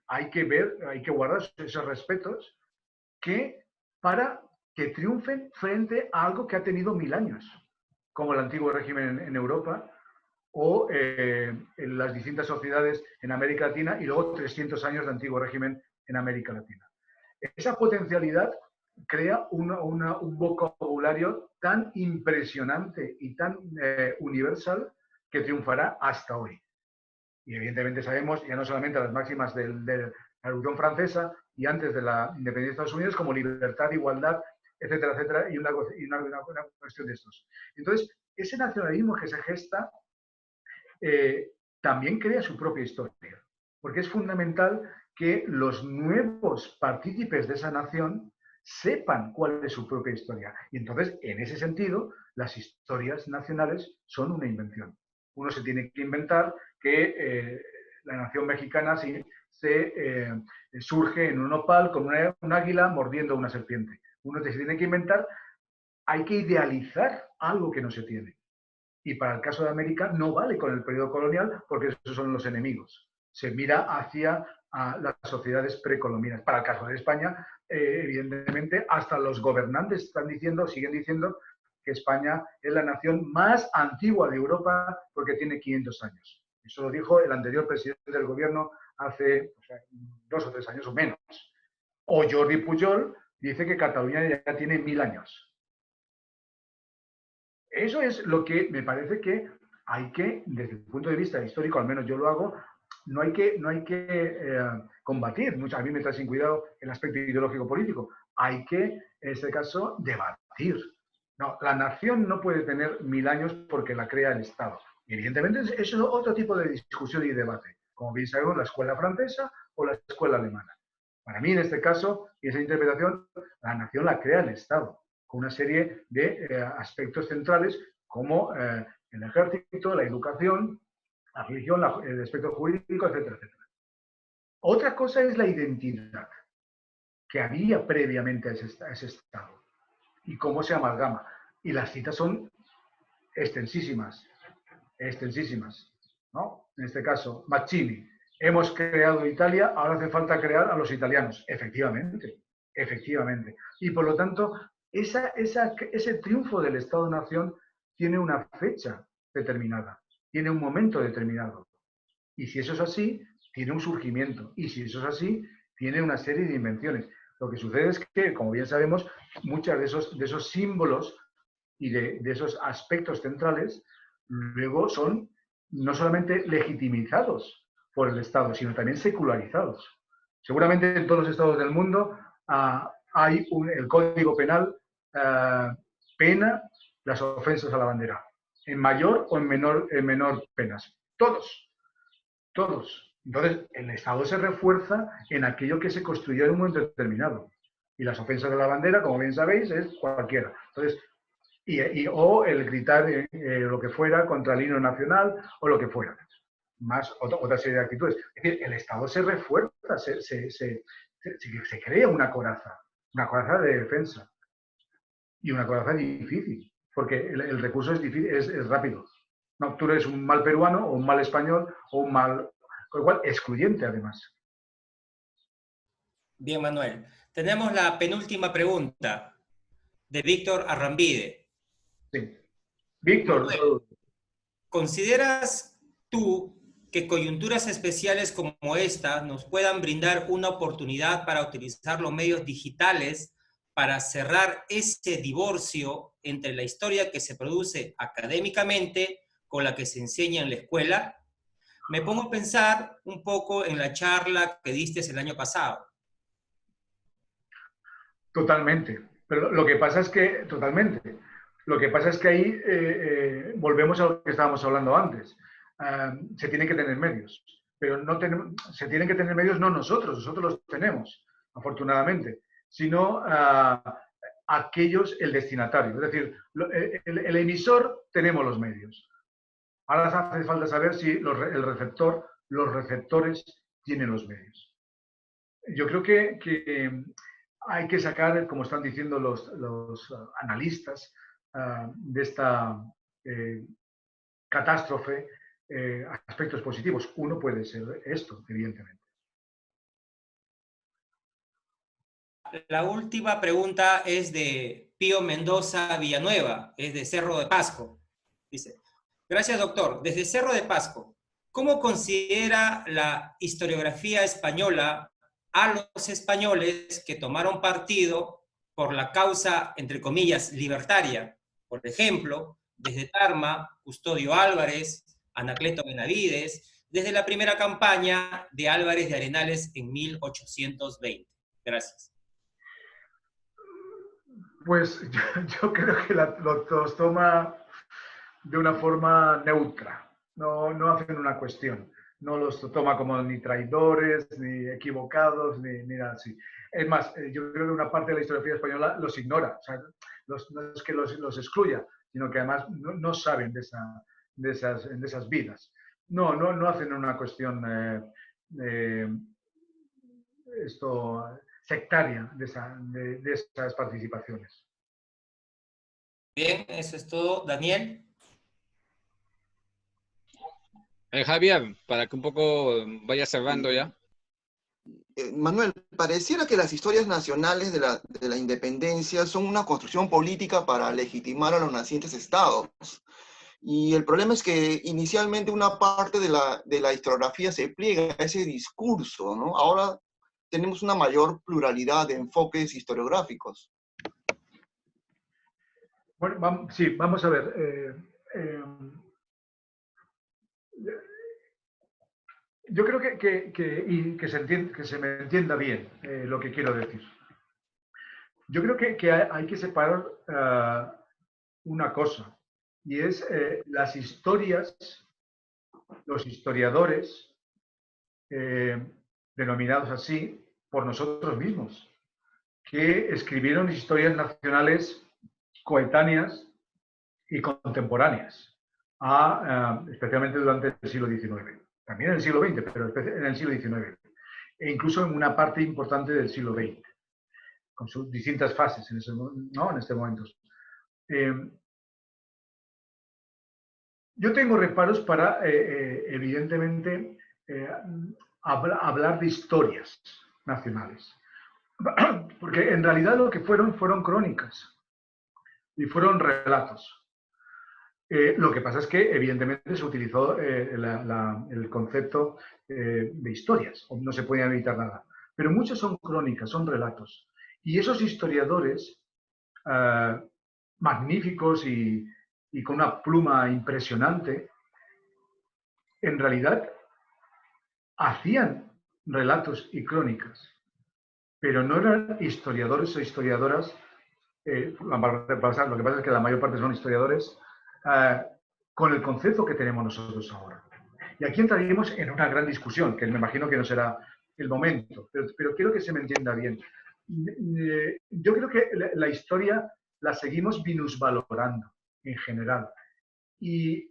hay que guardar esos respetos para que triunfen frente a algo que ha tenido 1000 años, como el antiguo régimen en Europa o en las distintas sociedades en América Latina y luego 300 años de antiguo régimen en América Latina. Esa potencialidad crea un vocabulario tan impresionante y tan universal que triunfará hasta hoy. Y evidentemente sabemos, ya no solamente las máximas de la Revolución Francesa y antes de la independencia de Estados Unidos, como libertad, igualdad, etcétera, etcétera, y una cuestión de estos. Entonces, ese nacionalismo que se gesta también crea su propia historia, porque es fundamental que los nuevos partícipes de esa nación sepan cuál es su propia historia. Y entonces, en ese sentido, las historias nacionales son una invención. Uno se tiene que inventar que la nación mexicana surge en un nopal con un águila mordiendo una serpiente. Uno se tiene que inventar, hay que idealizar algo que no se tiene. Y para el caso de América no vale con el periodo colonial porque esos son los enemigos. Se mira hacia las sociedades precolombinas. Para el caso de España, evidentemente, hasta los gobernantes siguen diciendo que España es la nación más antigua de Europa porque tiene 500 años. Eso lo dijo el anterior presidente del gobierno hace 2 o 3 años o menos. O Jordi Pujol dice que Cataluña ya tiene 1000 años. Eso es lo que me parece que hay que, desde el punto de vista histórico, al menos yo lo hago, no hay que combatir, a mí me trae sin cuidado el aspecto ideológico político, hay que, en este caso, debatir. No, la nación no puede tener 1000 años porque la crea el Estado. Y evidentemente, eso es otro tipo de discusión y debate. Como bien sabemos, la escuela francesa o la escuela alemana. Para mí, en este caso, y esa interpretación, la nación la crea el Estado, con una serie de aspectos centrales como el ejército, la educación, la religión, el aspecto jurídico, etcétera, etcétera. Otra cosa es la identidad que había previamente a ese Estado y cómo se amalgama. Y las citas son extensísimas, ¿no? En este caso, Mazzini, hemos creado Italia, ahora hace falta crear a los italianos. Efectivamente, efectivamente. Y por lo tanto, ese triunfo del Estado-Nación tiene una fecha determinada, tiene un momento determinado. Y si eso es así, tiene un surgimiento. Y si eso es así, tiene una serie de invenciones. Lo que sucede es que, como bien sabemos, muchos de esos símbolos y de esos aspectos centrales luego son no solamente legitimizados por el Estado, sino también secularizados. Seguramente en todos los estados del mundo hay el Código Penal pena las ofensas a la bandera, en mayor o en menor penas. Todos. Entonces, el Estado se refuerza en aquello que se construyó en un momento determinado. Y las ofensas a la bandera, como bien sabéis, es cualquiera. Entonces, o el gritar lo que fuera contra el himno nacional o lo que fuera. Más otra serie de actitudes. Es decir, el Estado se refuerza, se crea una coraza de defensa. Y una coraza difícil, porque el recurso es difícil, es rápido. No, tú eres un mal peruano o un mal español o un mal, con lo cual, excluyente además. Bien, Manuel. Tenemos la penúltima pregunta de Víctor Arrambide. Sí. Víctor, Manuel, ¿consideras tú que coyunturas especiales como esta nos puedan brindar una oportunidad para utilizar los medios digitales para cerrar ese divorcio entre la historia que se produce académicamente con la que se enseña en la escuela? Me pongo a pensar un poco en la charla que diste el año pasado. Totalmente. Pero lo que pasa es que, totalmente. Lo que pasa es que ahí volvemos a lo que estábamos hablando antes. Se tienen que tener medios. Pero no tenemos, se tienen que tener medios no nosotros los tenemos, afortunadamente, sino aquellos, el destinatario. Es decir, el emisor tenemos los medios. Ahora hace falta saber si el receptor, los receptores tienen los medios. Yo creo que hay que sacar, como están diciendo los analistas de esta catástrofe, aspectos positivos. Uno puede ser esto, evidentemente. La última pregunta es de Pío Mendoza Villanueva, es de Cerro de Pasco. Dice, gracias doctor. Desde Cerro de Pasco, ¿cómo considera la historiografía española a los españoles que tomaron partido por la causa, entre comillas, libertaria? Por ejemplo, desde Tarma, Custodio Álvarez, Anacleto Benavides, desde la primera campaña de Álvarez de Arenales en 1820. Gracias. Pues yo creo que los toma de una forma neutra, no hacen una cuestión, no los toma como ni traidores, ni equivocados, ni nada así. Es más, yo creo que una parte de la historiografía española los ignora, o sea, no es que los excluya, sino que además no saben de esas vidas. No hacen una cuestión sectaria de esas participaciones. Bien, eso es todo. Daniel. Javier, para que un poco vaya cerrando ya. Manuel, pareciera que las historias nacionales de la independencia son una construcción política para legitimar a los nacientes estados. Y el problema es que inicialmente una parte de la historiografía se pliega a ese discurso, ¿no? Ahora tenemos una mayor pluralidad de enfoques historiográficos. Bueno, sí, vamos a ver. yo creo que se me entienda bien lo que quiero decir. Yo creo que hay que separar una cosa, y es las historias, los historiadores, denominados así por nosotros mismos, que escribieron historias nacionales coetáneas y contemporáneas, especialmente durante el siglo XIX. También en el siglo XX, pero en el siglo XIX. E incluso en una parte importante del siglo XX, con sus distintas fases en este momento. Yo tengo reparos para, evidentemente, hablar de historias nacionales. Porque en realidad lo que fueron crónicas y fueron relatos. Lo que pasa es que, evidentemente, se utilizó el concepto de historias, no se podía evitar nada. Pero muchas son crónicas, son relatos. Y esos historiadores magníficos y con una pluma impresionante, en realidad hacían relatos y crónicas, pero no eran historiadores o historiadoras. Lo que pasa es que la mayor parte son historiadores con el concepto que tenemos nosotros ahora. Y aquí entraríamos en una gran discusión, que me imagino que no será el momento, pero quiero que se me entienda bien. Yo creo que la historia la seguimos minusvalorando en general. Y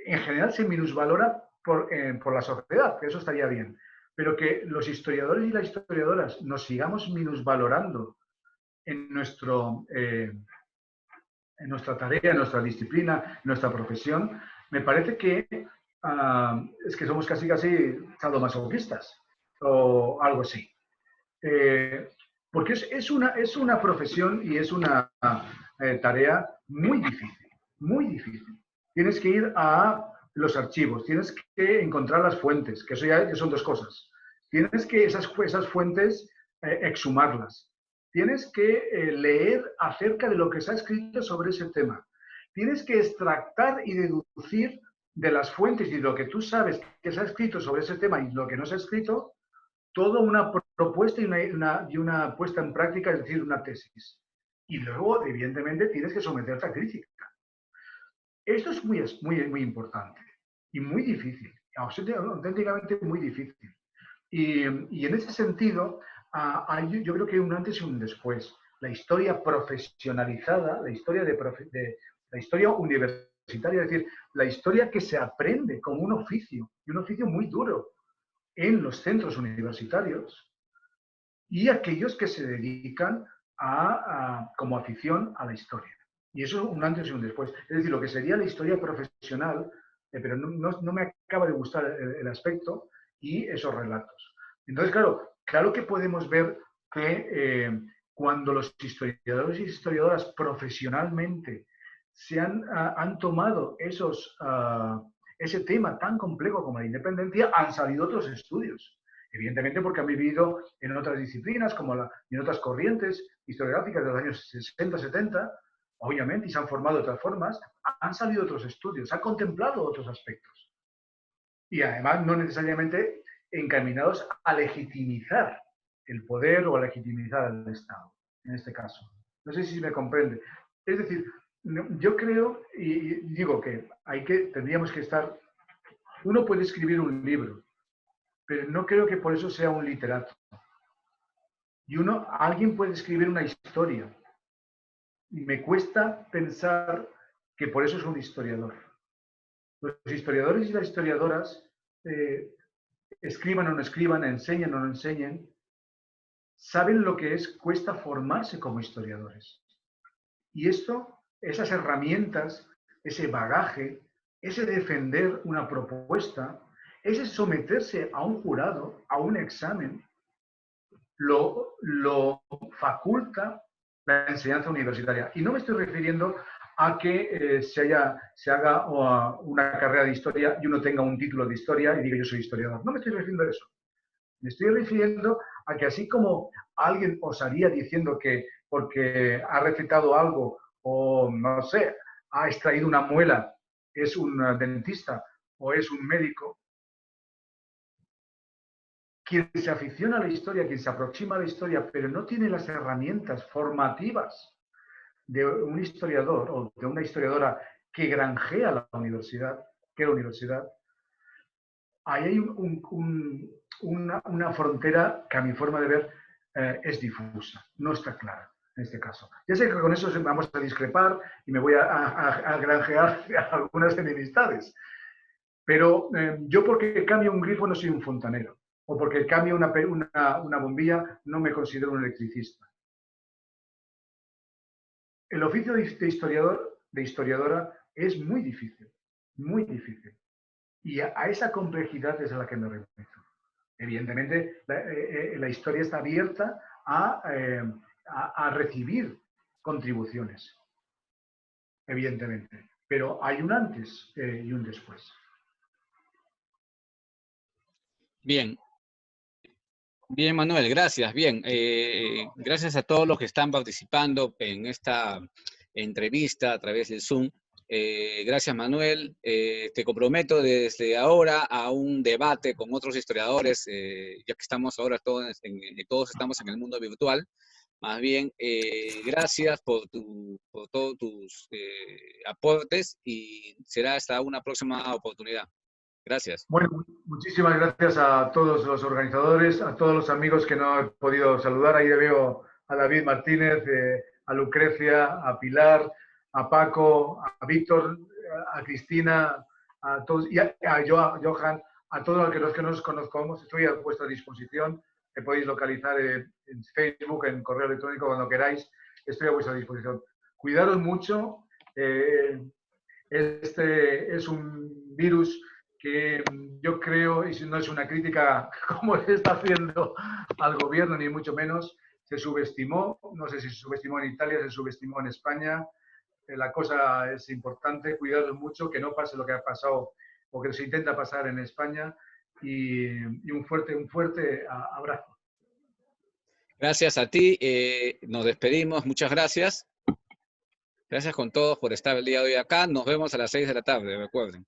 en general se minusvalora por la sociedad, que eso estaría bien. Pero que los historiadores y las historiadoras nos sigamos minusvalorando en nuestra tarea, en nuestra disciplina, en nuestra profesión, me parece que es que somos casi sadomasoquistas o algo así. Porque es una profesión y es una tarea muy difícil, muy difícil. Tienes que ir a los archivos, tienes que encontrar las fuentes, que eso ya son dos cosas. Tienes que esas fuentes exhumarlas. Tienes que leer acerca de lo que se ha escrito sobre ese tema. Tienes que extractar y deducir de las fuentes y de lo que tú sabes que se ha escrito sobre ese tema y lo que no se ha escrito, toda una propuesta y una puesta en práctica, es decir, una tesis. Y luego, evidentemente, tienes que someterte a crítica. Esto es muy importante y muy difícil, auténticamente muy difícil. Y en ese sentido, yo creo que hay un antes y un después. La historia profesionalizada, la historia universitaria, es decir, la historia que se aprende como un oficio, y un oficio muy duro en los centros universitarios, y aquellos que se dedican como afición a la historia. Y eso es un antes y un después. Es decir, lo que sería la historia profesional, pero no me acaba de gustar el aspecto, y esos relatos. Entonces, claro que podemos ver que cuando los historiadores y historiadoras profesionalmente han tomado ese tema tan complejo como la independencia, han salido otros estudios. Evidentemente porque han vivido en otras disciplinas, en otras corrientes historiográficas de los años 60, 70, obviamente, y se han formado de otras formas, han salido otros estudios, han contemplado otros aspectos. Y además no necesariamente encaminados a legitimizar el poder o a legitimizar al Estado, en este caso. No sé si me comprende. Es decir, yo creo y digo que tendríamos que estar... Uno puede escribir un libro, pero no creo que por eso sea un literato. Y alguien puede escribir una historia. Y me cuesta pensar que por eso es un historiador. Los historiadores y las historiadoras, escriban o no escriban, enseñen o no enseñen, saben lo que cuesta formarse como historiadores. Y esas herramientas, ese bagaje, ese defender una propuesta, ese someterse a un jurado, a un examen, lo faculta la enseñanza universitaria. Y no me estoy refiriendo a que se haga una carrera de historia y uno tenga un título de historia y diga yo soy historiador. No me estoy refiriendo a eso. Me estoy refiriendo a que así como alguien osaría diciendo que porque ha recetado algo o, no sé, ha extraído una muela, es un dentista, o es un médico, quien se aficiona a la historia, quien se aproxima a la historia, pero no tiene las herramientas formativas de un historiador o de una historiadora que granjea la universidad, ahí hay una frontera que a mi forma de ver es difusa, no está clara en este caso. Ya sé que con eso vamos a discrepar y me voy a granjear algunas enemistades, pero yo porque cambio un grifo no soy un fontanero, o porque cambio una bombilla no me considero un electricista. El oficio de historiador, de historiadora, es muy difícil, muy difícil. Y a esa complejidad es a la que me remito. Evidentemente, la historia está abierta a recibir contribuciones, evidentemente. Pero hay un antes y un después. Bien. Bien, Manuel, gracias. Bien, gracias a todos los que están participando en esta entrevista a través del Zoom. Gracias, Manuel. Te comprometo desde ahora a un debate con otros historiadores, ya que estamos ahora todos estamos en el mundo virtual. Más bien, gracias por todos tus aportes y será hasta una próxima oportunidad. Gracias. Bueno, muchísimas gracias a todos los organizadores, a todos los amigos que no he podido saludar. Ahí veo a David Martínez, a Lucrecia, a Pilar, a Paco, a Víctor, a Cristina, a todos, y a Johan, a todos los que nos conozcamos. Estoy a vuestra disposición. Me podéis localizar en Facebook, en correo electrónico, cuando queráis. Estoy a vuestra disposición. Cuidaros mucho. Este es un virus que yo creo, y no es una crítica como se está haciendo al gobierno, ni mucho menos, se subestimó, no sé si se subestimó en Italia, se subestimó en España. La cosa es importante, cuidaros mucho, que no pase lo que ha pasado o que se intenta pasar en España, y un fuerte abrazo. Gracias a ti, nos despedimos, muchas gracias. Gracias con todos por estar el día de hoy acá. Nos vemos a las 6 de la tarde, recuerden.